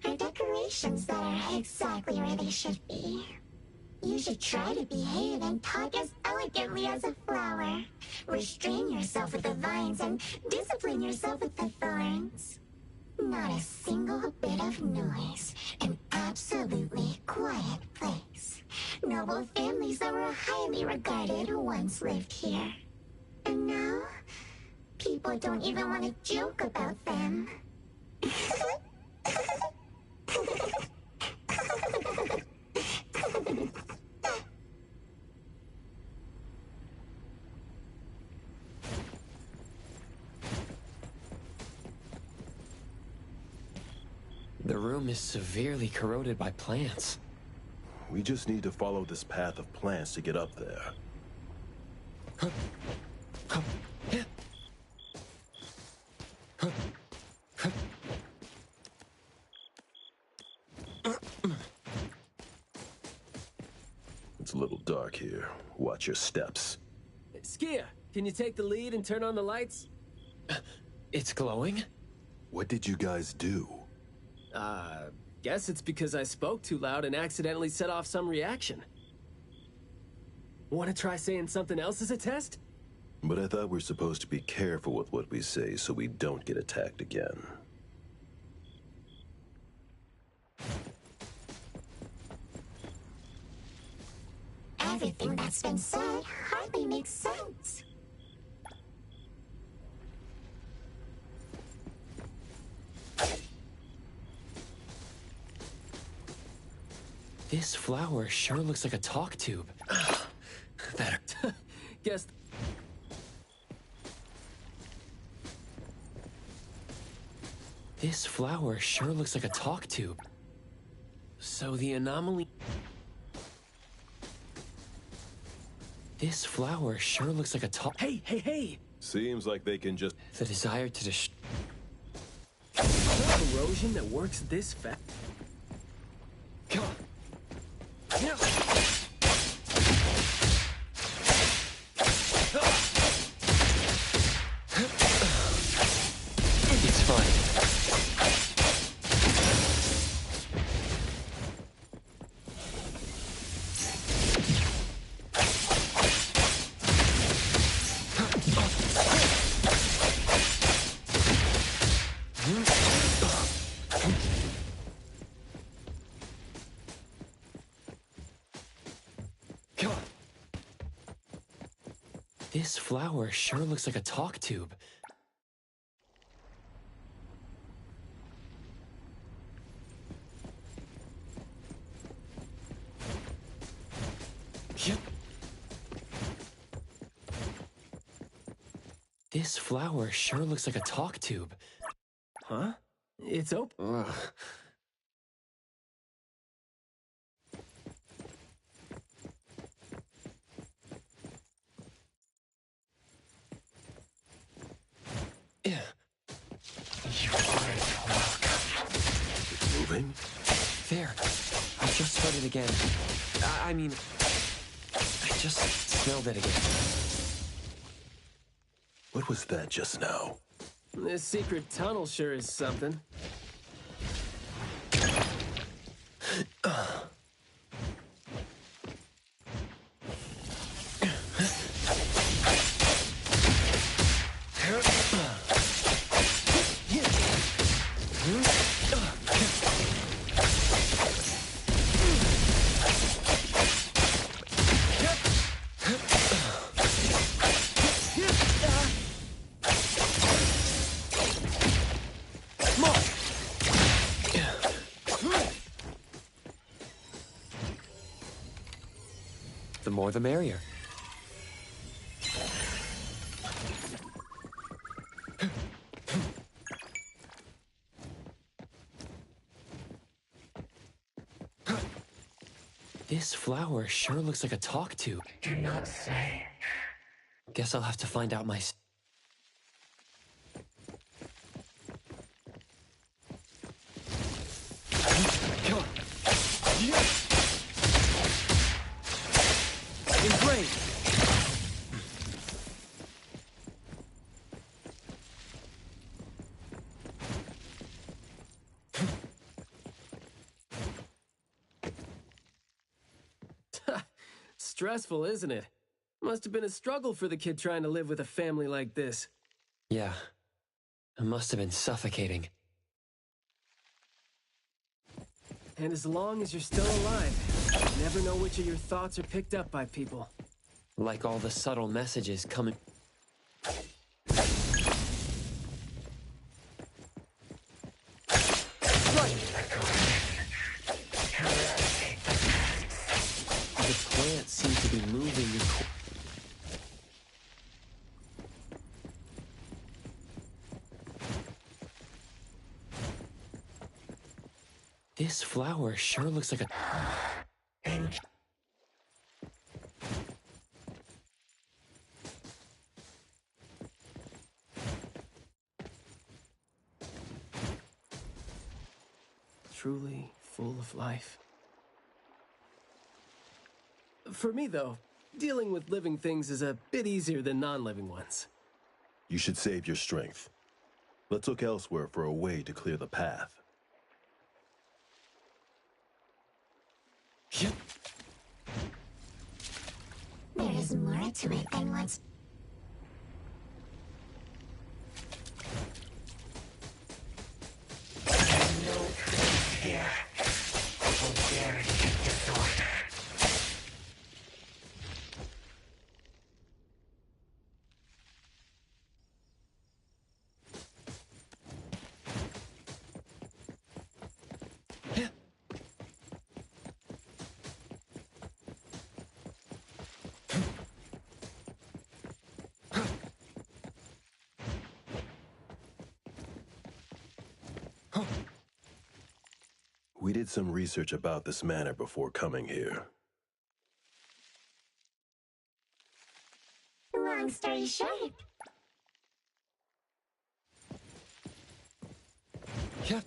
are decorations that are exactly where they should be. You should try to behave and talk as elegantly as a flower. Restrain yourself with the vines and discipline yourself with the thorns. Not a single bit of noise. An absolutely quiet place. Noble families that were highly regarded once lived here. And now, people don't even want to joke about them. The room is severely corroded by plants. We just need to follow this path of plants to get up there. It's a little dark here. Watch your steps. Skia, can you take the lead and turn on the lights? It's glowing? What did you guys do? Guess it's because I spoke too loud and accidentally set off some reaction. Want to try saying something else as a test? But I thought we're supposed to be careful with what we say so we don't get attacked again. Everything that's been said hardly makes sense. This flower sure looks like a talk tube. That... Guess... This flower sure looks like a talk tube. So the anomaly... This flower sure looks like a talk... Hey! Seems like they can just... The desire to Corrosion that works this fast? Come on. It's fine. This flower sure looks like a talk tube. This flower sure looks like a talk tube. Huh? It's open. Ugh. Moving? There. I just heard it again. I mean, I just smelled it again. What was that just now? This secret tunnel sure is something. The more the merrier. This flower sure looks like a talk tube. Do not say. Guess I'll have to find out myself. Engrave! Stressful, isn't it? Must have been a struggle for the kid trying to live with a family like this. Yeah. It must have been suffocating. And as long as you're still alive, you never know which of your thoughts are picked up by people. Like all the subtle messages coming. The plants seem to be moving. This flower sure looks like a... Truly full of life. For me, though, dealing with living things is a bit easier than non-living ones. You should save your strength. Let's look elsewhere for a way to clear the path. There is more to it than what's... No place here. Vulgarity and disorder. We did some research about this manor before coming here. Long story short. Yeah.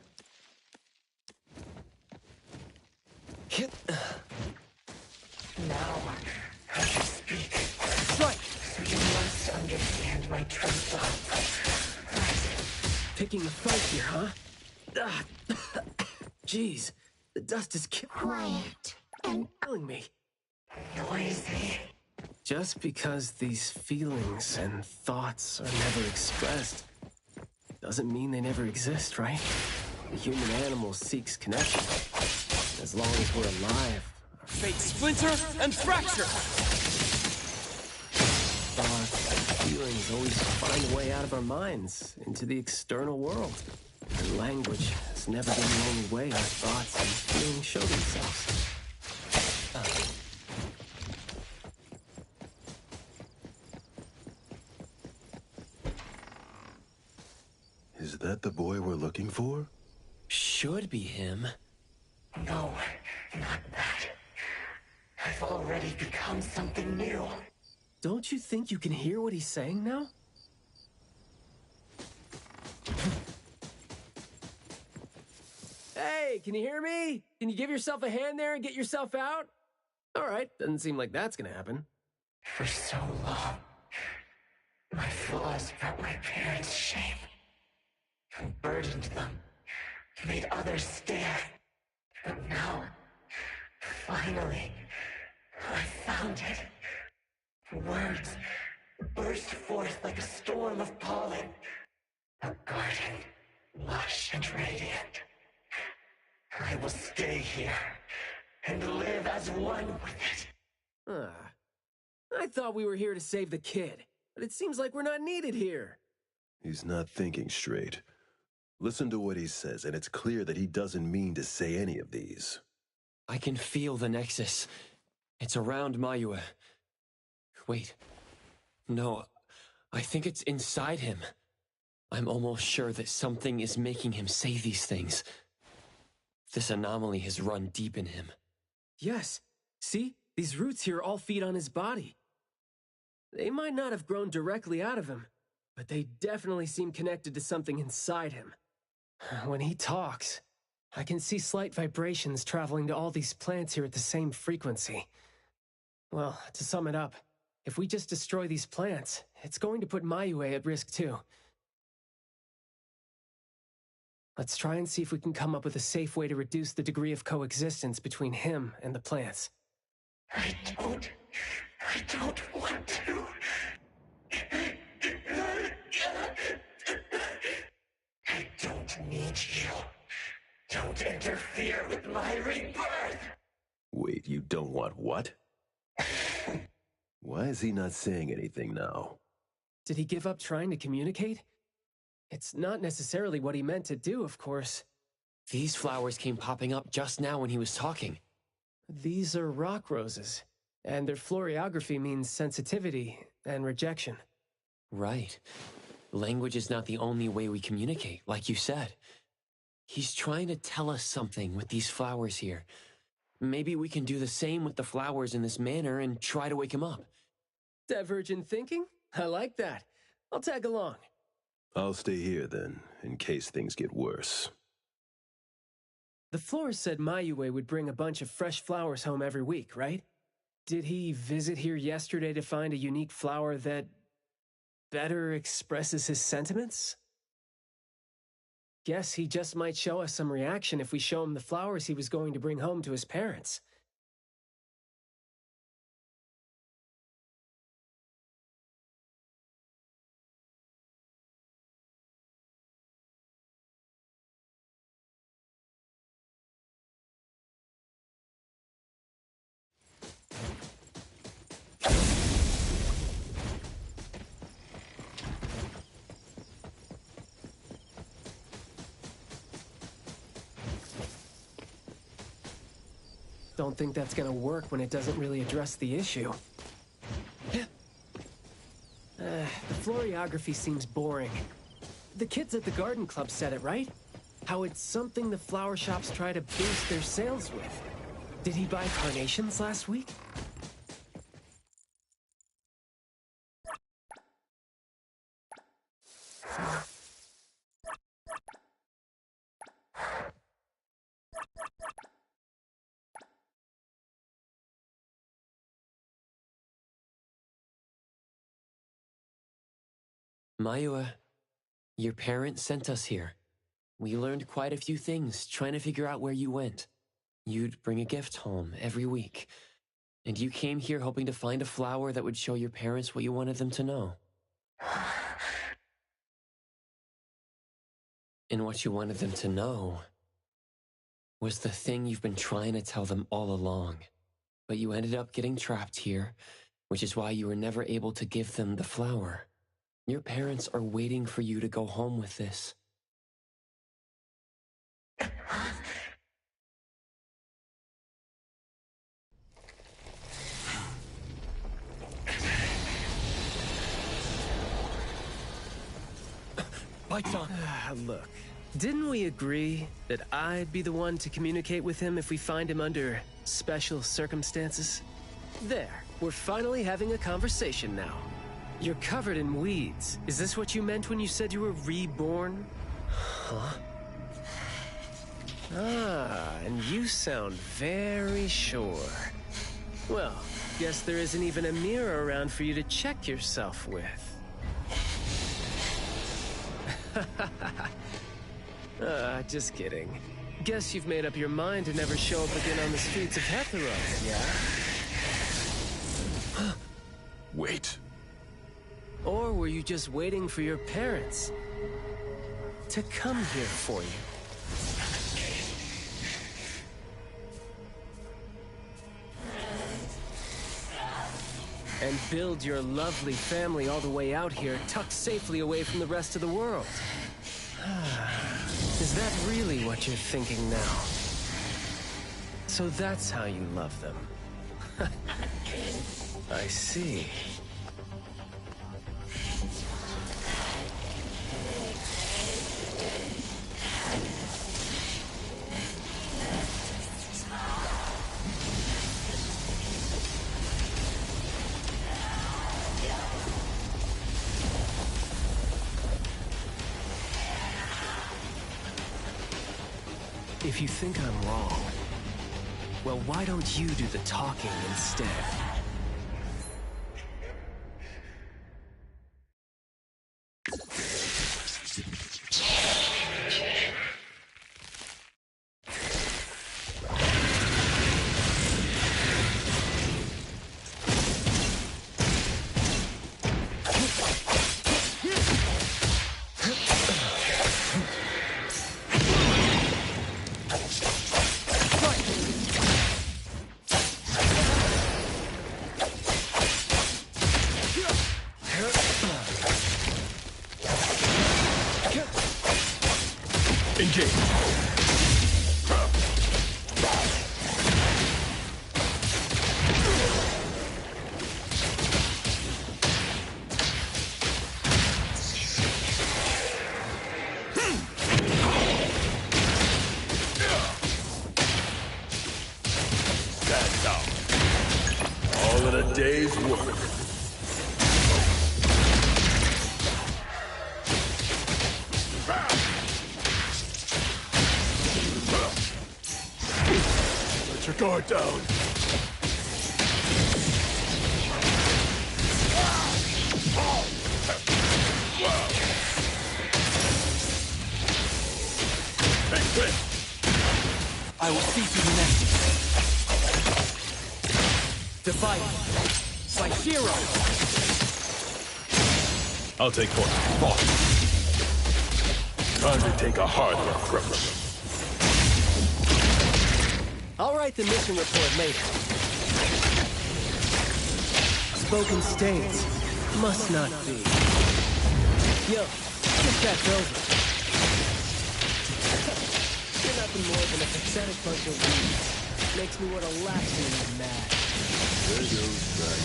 Now, I can speak. Strike! So you must understand my true thoughts. Picking a fight here, huh? Jeez, the dust is quiet and killing me. Noisy. Just because these feelings and thoughts are never expressed doesn't mean they never exist, right? The human animal seeks connection. As long as we're alive, our fates splinter and fracture! Thoughts and feelings always find a way out of our minds, into the external world. And language has never been the only way our thoughts and feelings show themselves. Is that the boy we're looking for? Should be him. No, not that. I've already become something new. Don't you think you can hear what he's saying now? Hey, can you hear me? Can you give yourself a hand there and get yourself out? All right, doesn't seem like that's gonna happen. For so long, My flaws brought my parents shame, and burdened them, made others stare. But now, finally, I found it. Words burst forth like a storm of pollen. A garden, lush and radiant. I will stay here and live as one with it. I thought we were here to save the kid, but it seems like we're not needed here. He's not thinking straight. Listen to what he says, and it's clear that he doesn't mean to say any of these. I can feel the Nexus. It's around Mayue. Wait. No, I think it's inside him. I'm almost sure that something is making him say these things. This anomaly has run deep in him. Yes. See? These roots here all feed on his body. They might not have grown directly out of him, but they definitely seem connected to something inside him. When he talks, I can see slight vibrations traveling to all these plants here at the same frequency. Well, to sum it up, if we just destroy these plants, it's going to put Mayue at risk too. Let's try and see if we can come up with a safe way to reduce the degree of coexistence between him and the plants. I don't want to. I don't need you. Don't interfere with my rebirth. Wait, you don't want what? Why is he not saying anything now? Did he give up trying to communicate? It's not necessarily what he meant to do, of course. These flowers came popping up just now when he was talking. These are rock roses, and their florography means sensitivity and rejection. Right. Language is not the only way we communicate, like you said. He's trying to tell us something with these flowers here. Maybe we can do the same with the flowers in this manner and try to wake him up. Divergent thinking? I like that. I'll tag along. I'll stay here then, in case things get worse. The florist said Mayue would bring a bunch of fresh flowers home every week, right? Did he visit here yesterday to find a unique flower that better expresses his sentiments? Guess he just might show us some reaction if we show him the flowers he was going to bring home to his parents. Don't think that's gonna work when it doesn't really address the issue. The florography seems boring. The kids at the garden club said it, right? How it's something the flower shops try to boost their sales with. Did he buy carnations last week? Mayue, your parents sent us here. We learned quite a few things trying to figure out where you went. You'd bring a gift home every week, and you came here hoping to find a flower that would show your parents what you wanted them to know. And what you wanted them to know was the thing you've been trying to tell them all along. But you ended up getting trapped here, which is why you were never able to give them the flower. Your parents are waiting for you to go home with this. Look, didn't we agree that I'd be the one to communicate with him if we find him under special circumstances? There, we're finally having a conversation now. You're covered in weeds. Is this what you meant when you said you were reborn? Huh? Ah, and you sound very sure. Well, guess there isn't even a mirror around for you to check yourself with. Just kidding. Guess you've made up your mind to never show up again on the streets of Hetheros, yeah? Wait. Or were you just waiting for your parents to come here for you? And build your lovely family all the way out here, tucked safely away from the rest of the world. Is that really what you're thinking now? So that's how you love them. I see. If you think I'm wrong, well, why don't you do the talking instead? Day's work. Let your guard down. Take this. I will see through the next. Divide. My hero! I'll take point. Time to take a harder approach. I'll write the mission report later. Spoken states. Must not be. Yo, get that over. You're nothing more than a pathetic bunch of weeds. Makes me want to laugh when you're mad. There goes that.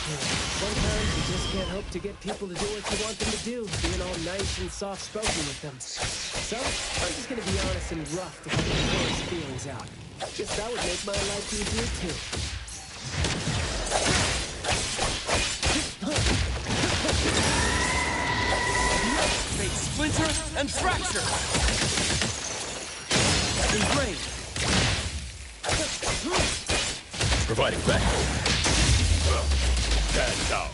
Sometimes you just can't hope to get people to do what you want them to do, being all nice and soft-spoken with them. So, I'm just gonna be honest and rough to get those feelings out. Guess that would make my life easier, too. Fate splinter and fracture! Engrave! Providing backup. Stand down.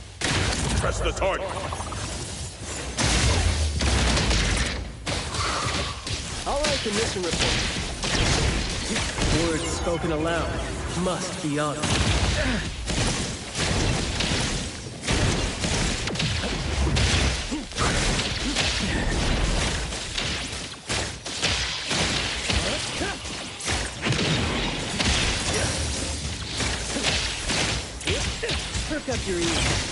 Press the target. I'll write the mission report. Words spoken aloud must be honored. Perk up your ears.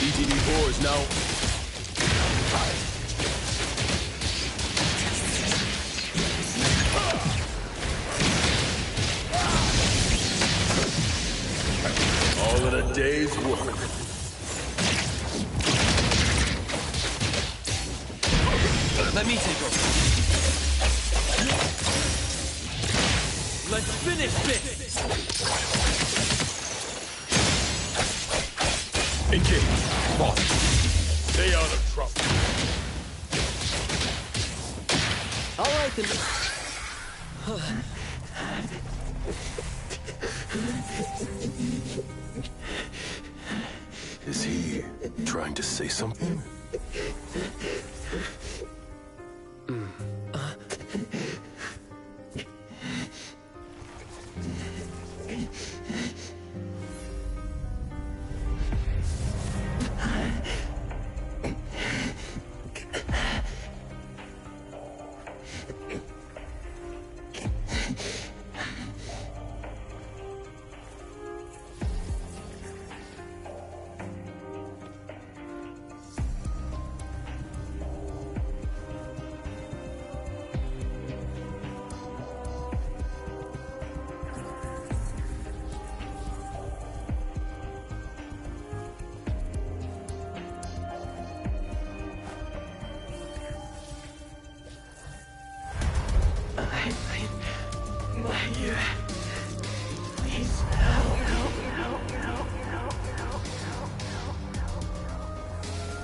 ETD-4 is now... all in a day's work. Let me take over. Let's finish this! Engage. Boss. Stay out of trouble. All right, then. Is he trying to say something?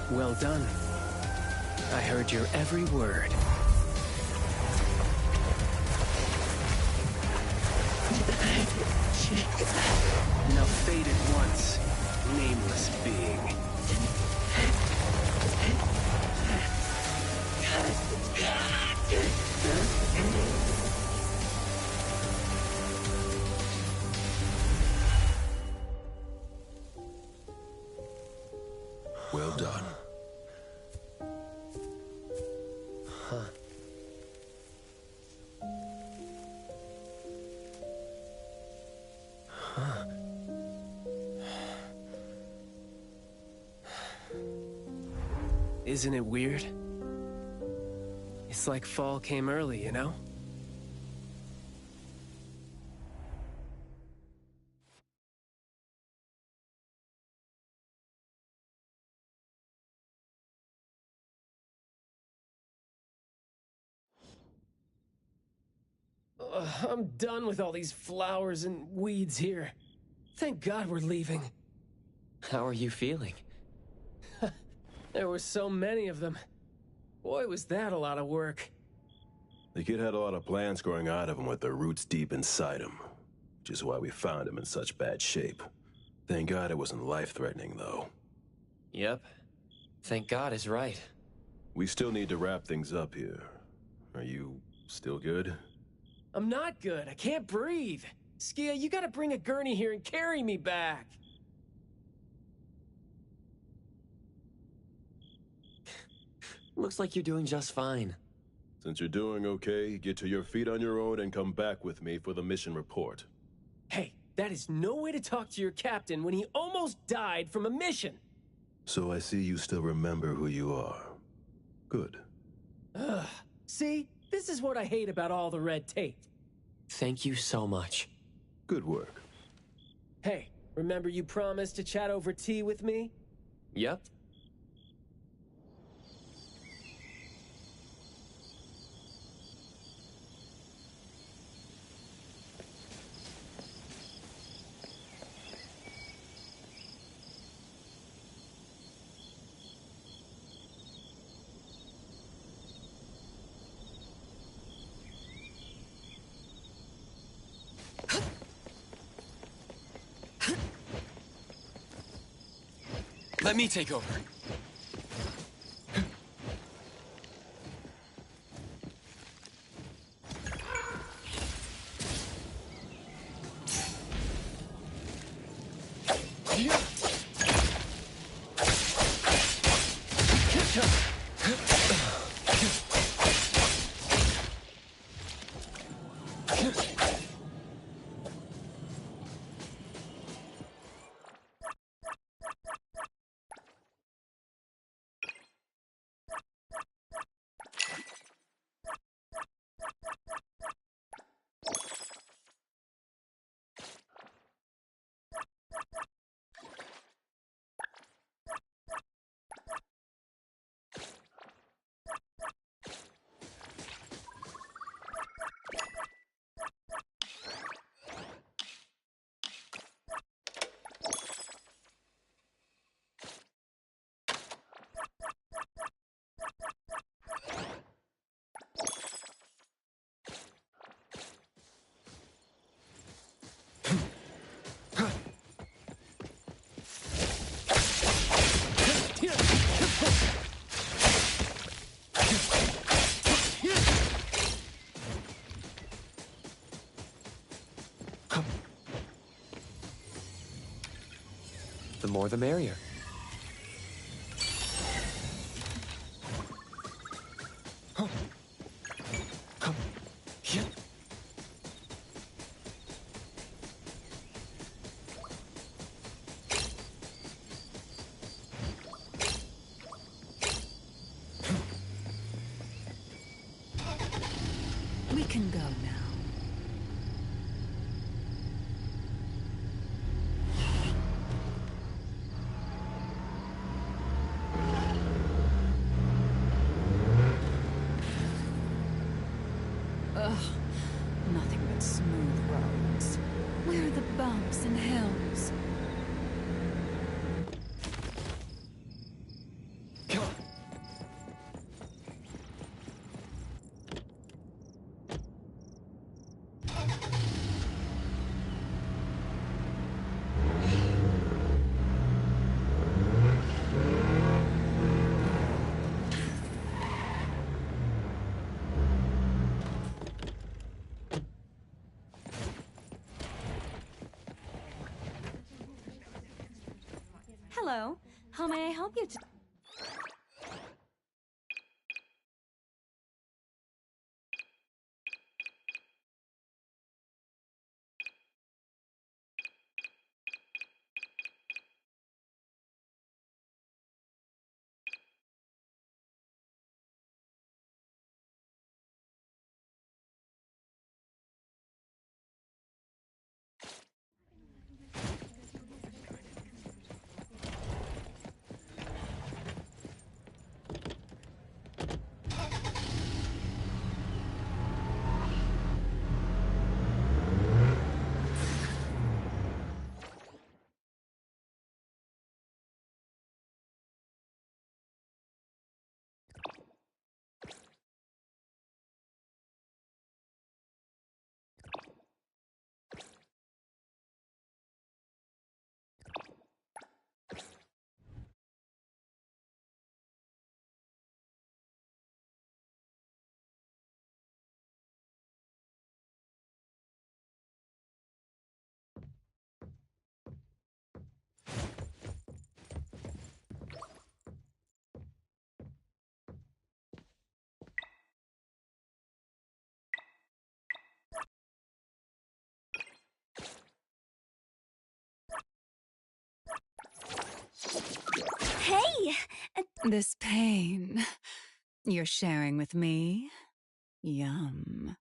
Well done. I heard your every word. Now fade at once, nameless being. Well done. Isn't it weird? It's like fall came early, you know? I'm done with all these flowers and weeds here. Thank God we're leaving. How are you feeling? There were so many of them. Boy, was that a lot of work. The kid had a lot of plants growing out of him with their roots deep inside him, which is why we found him in such bad shape. Thank God it wasn't life-threatening, though. Yep. Thank God is right. We still need to wrap things up here. Are you still good? I'm not good. I can't breathe. Skia, you gotta bring a gurney here and carry me back. Looks like you're doing just fine. Since you're doing okay, get to your feet on your own and come back with me for the mission report. Hey, that is no way to talk to your captain when he almost died from a mission. So I see you still remember who you are. Good. Ugh. See? This is what I hate about all the red tape. Thank you so much. Good work. Hey, remember you promised to chat over tea with me? Yep. Let me take over. more the merrier. We can go now. Ugh, nothing but smooth roads. Where are the bumps and hills? Hello. How may I help you today? Hey! This pain you're sharing with me? Yum.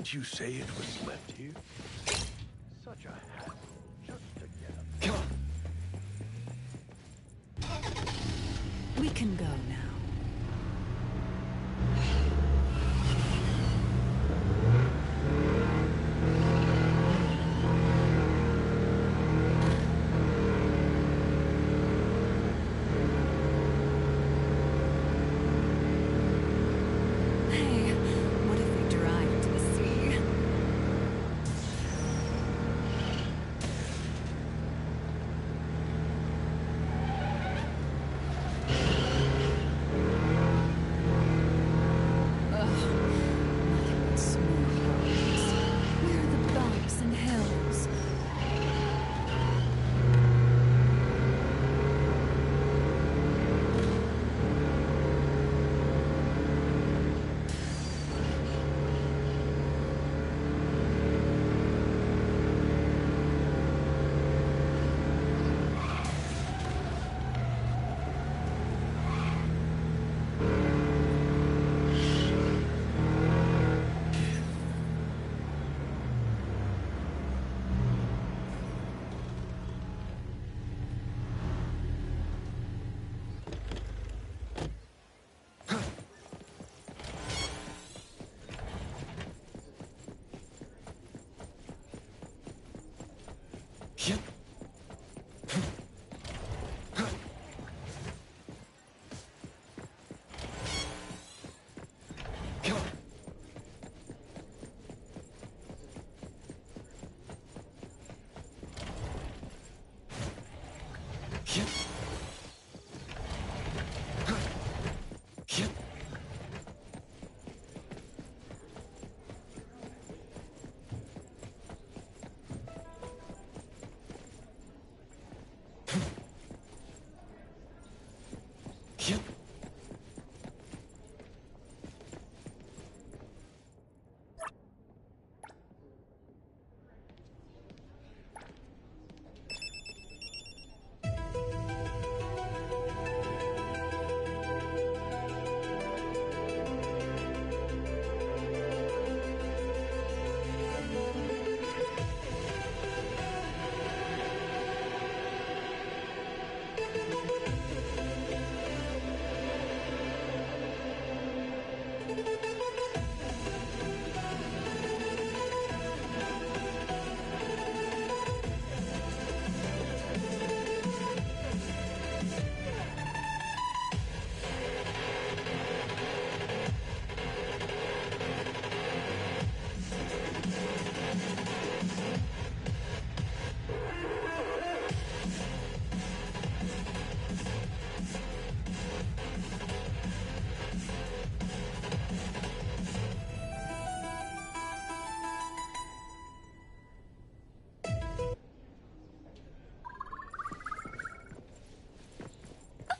Didn't you say it was left here? Such a hassle just to get up. Come on. We can go now. Hey, what if we drive to the sea? Ugh, nothing but smooth roads. Where are the bumps and hills?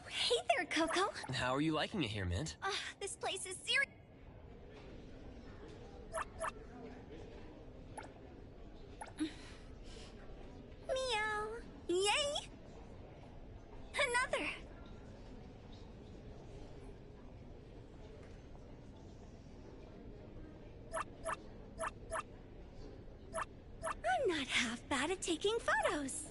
Hey there, Coco. How are you liking it here, Mint? This place is serious. Meow. Yay! Another. I'm not half bad at taking photos.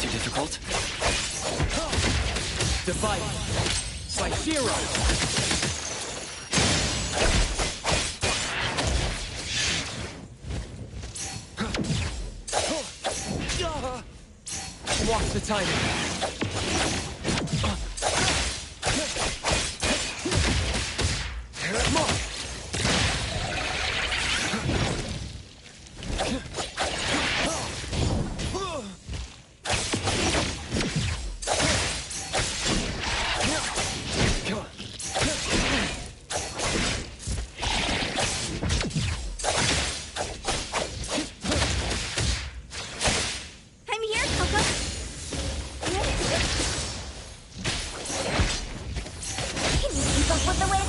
too difficult. Divide. Saishiro! Watch the timing. Come on. I'm here, Coco. Can you keep up with the wind?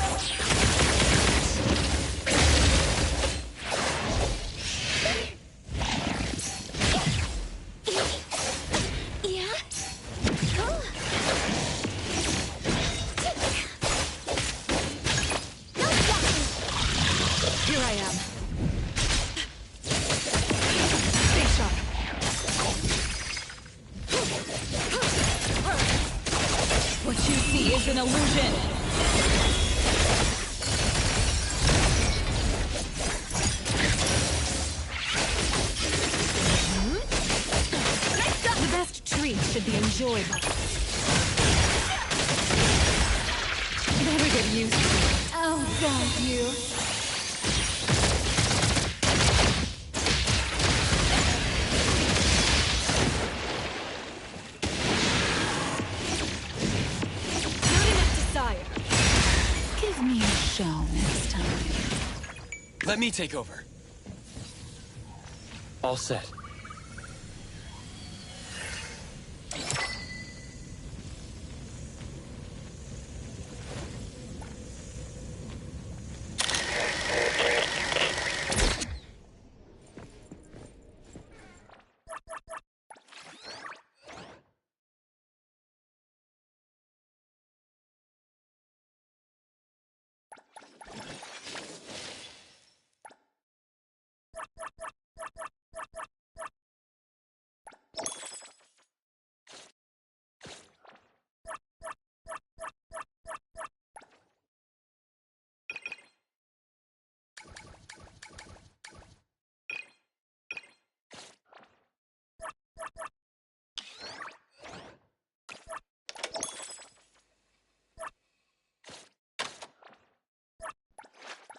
Yeah? Here I am. Stay sharp. What you see is an illusion. The best treat should be enjoyable. Better get used to it. Oh, God, you. Not enough desire. Give me a show next time. Let me take over. All set.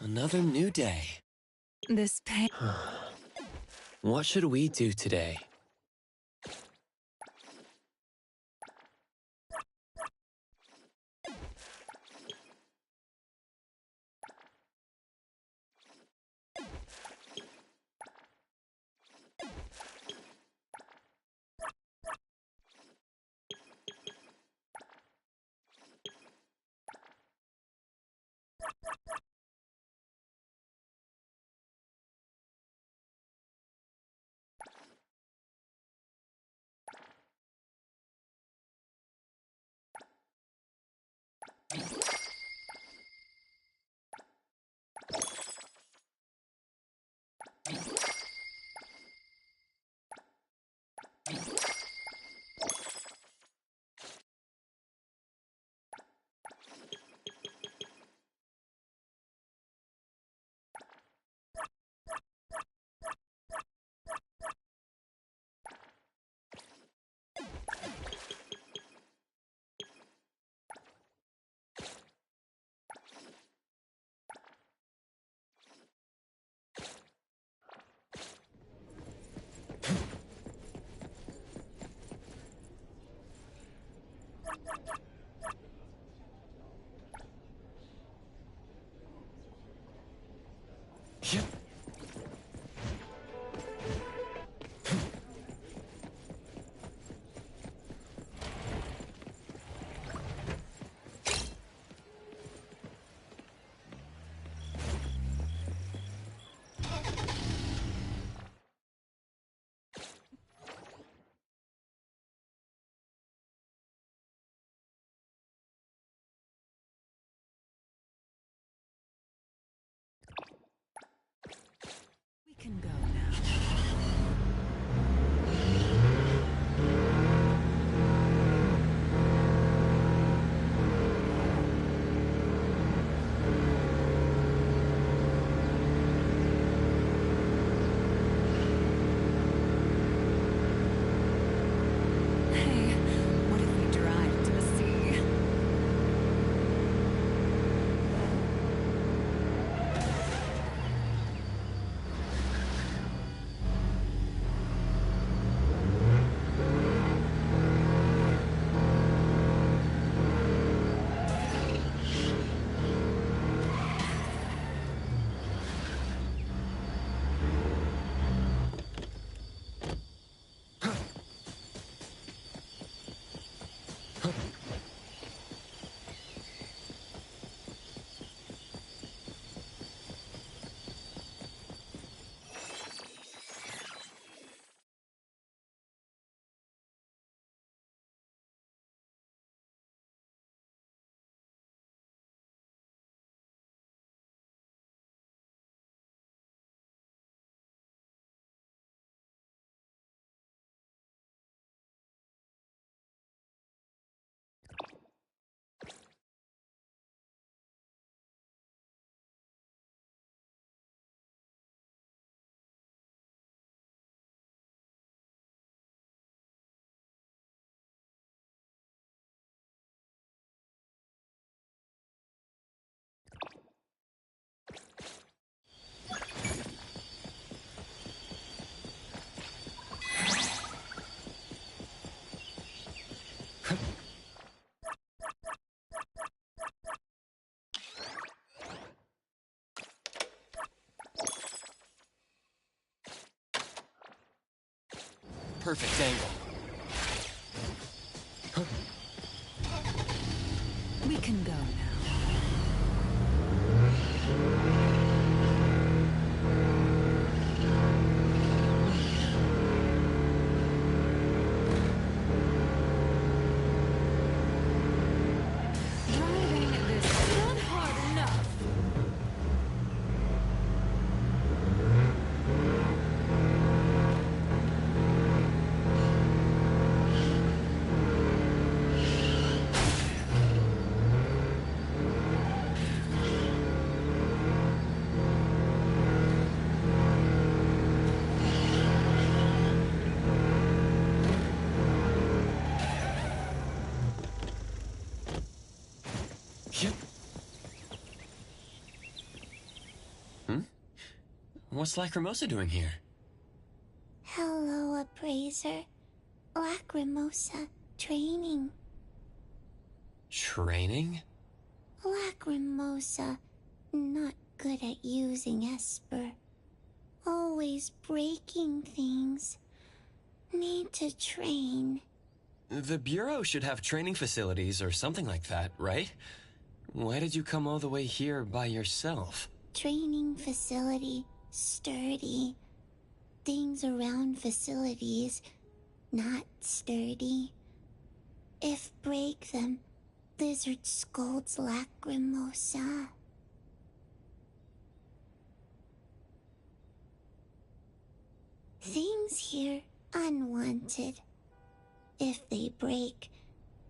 Another new day. This pain. What should we do today? We can go now. perfect angle. We can go now. Driving this is not hard enough. What's Lacrimosa doing here? Hello, Appraiser. Lacrimosa, training. Training? Lacrimosa, not good at using Esper. Always breaking things. Need to train. The Bureau should have training facilities or something like that, right? Why did you come all the way here by yourself? Training facility, sturdy. Things around facilities, not sturdy. If break them, lizard scolds Lacrimosa. Things here unwanted. If they break,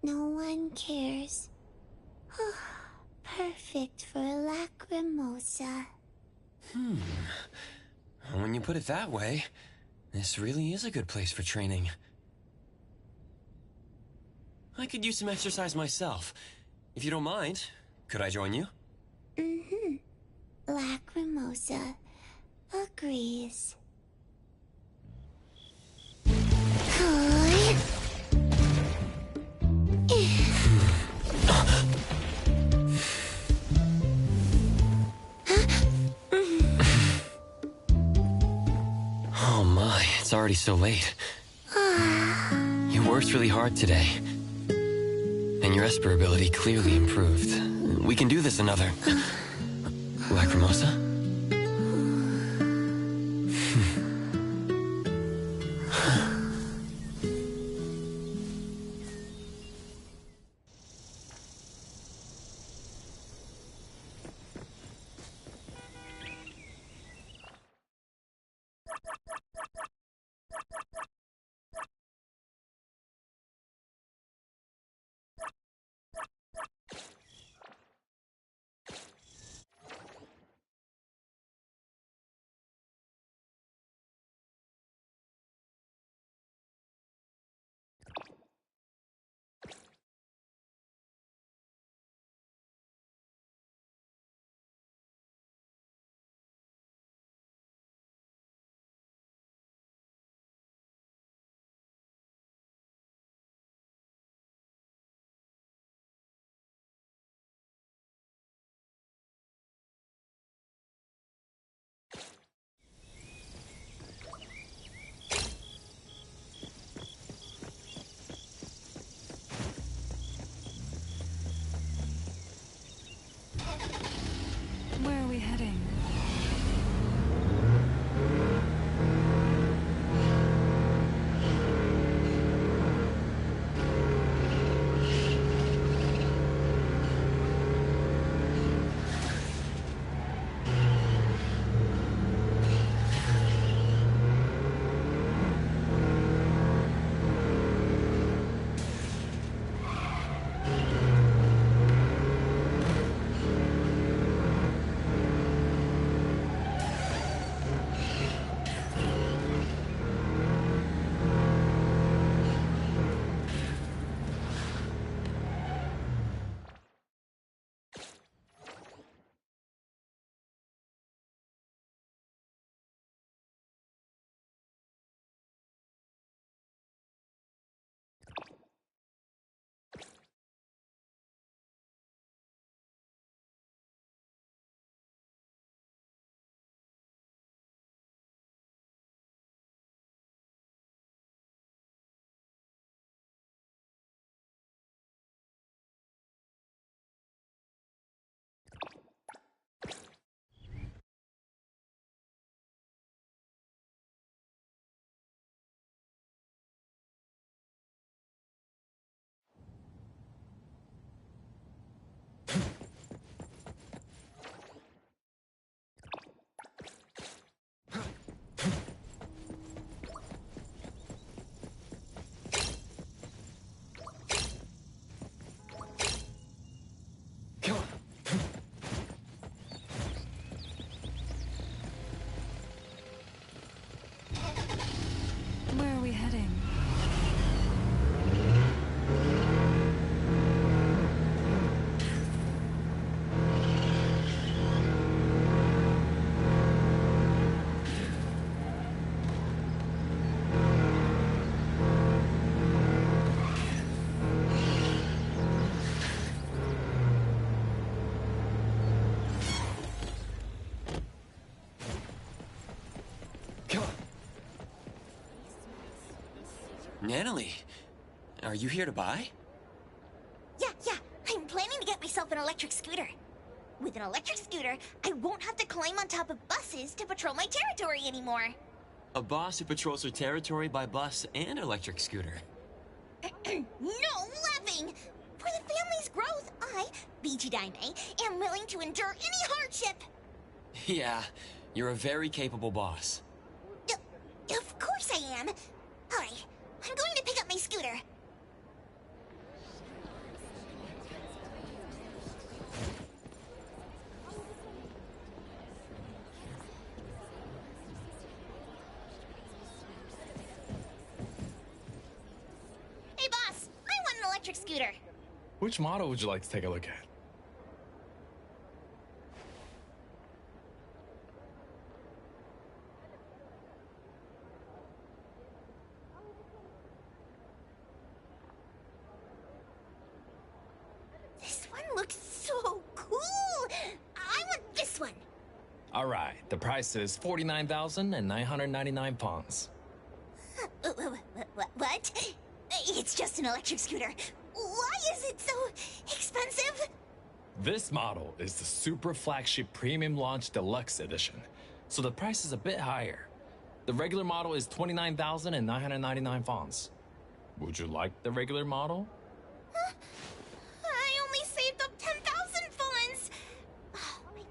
no one cares. Perfect for Lacrimosa. When you put it that way, this really is a good place for training. I could use some exercise myself. If you don't mind, could I join you? Lacrimosa agrees. Oh my, it's already so late. You worked really hard today. And your Esper ability clearly improved. We can do this another. Lacrimosa? Where are we heading? Natalie, are you here to buy? Yeah. I'm planning to get myself an electric scooter. With an electric scooter, I won't have to climb on top of buses to patrol my territory anymore. A boss who patrols her territory by bus and electric scooter. No laughing! For the family's growth, I, BG Daime, am willing to endure any hardship. Yeah, you're a very capable boss. Of course I am. Alright, I'm going to pick up my scooter. Hey boss, I want an electric scooter. Which model would you like to take a look at? This one looks so cool. I want this one. All right, the price is 49,999 pounds. What? It's just an electric scooter. Why is it so expensive? This model is the super flagship premium launch deluxe edition, so the price is a bit higher. The regular model is 29,999 pounds. Would you like the regular model? I only saved up 10,000 funds. I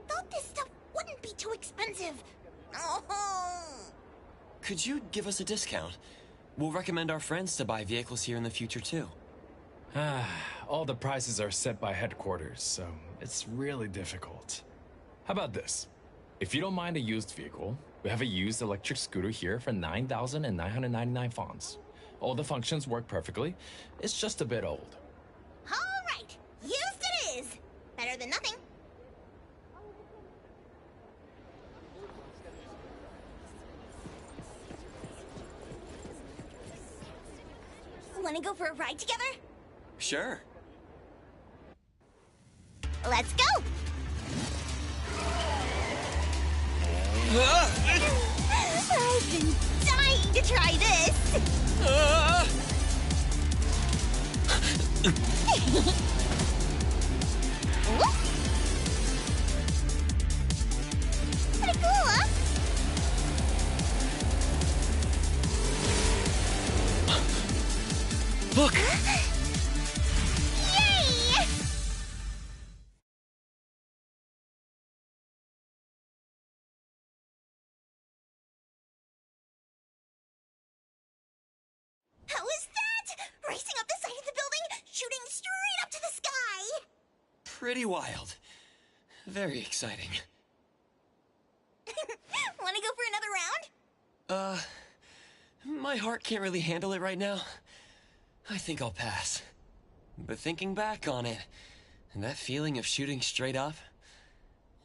thought this stuff wouldn't be too expensive. Could you give us a discount? We'll recommend our friends to buy vehicles here in the future too. All the prices are set by headquarters, so it's really difficult. How about this? If you don't mind a used vehicle, we have a used electric scooter here for 9,999 pounds. All the functions work perfectly. It's just a bit old. All right, used it is. Better than nothing. Want to go for a ride together? Sure. Let's go! I've been dying to try this! Pretty cool, huh? Look! Yay! How is that? Racing up the side of the building, shooting straight up to the sky! Pretty wild. Very exciting. Wanna go for another round? My heart can't really handle it right now. I think I'll pass. But thinking back on it, that feeling of shooting straight up,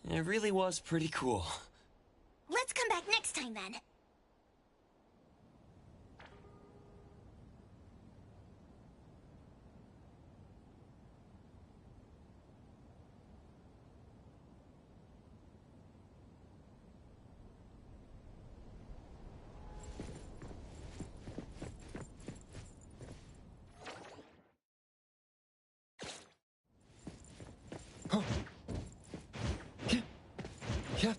it really was pretty cool. Let's come back next time then. Yeah.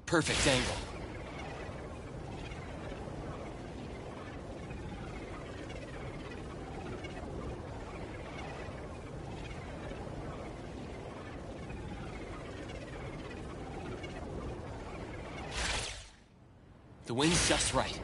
Perfect angle. The wind's just right.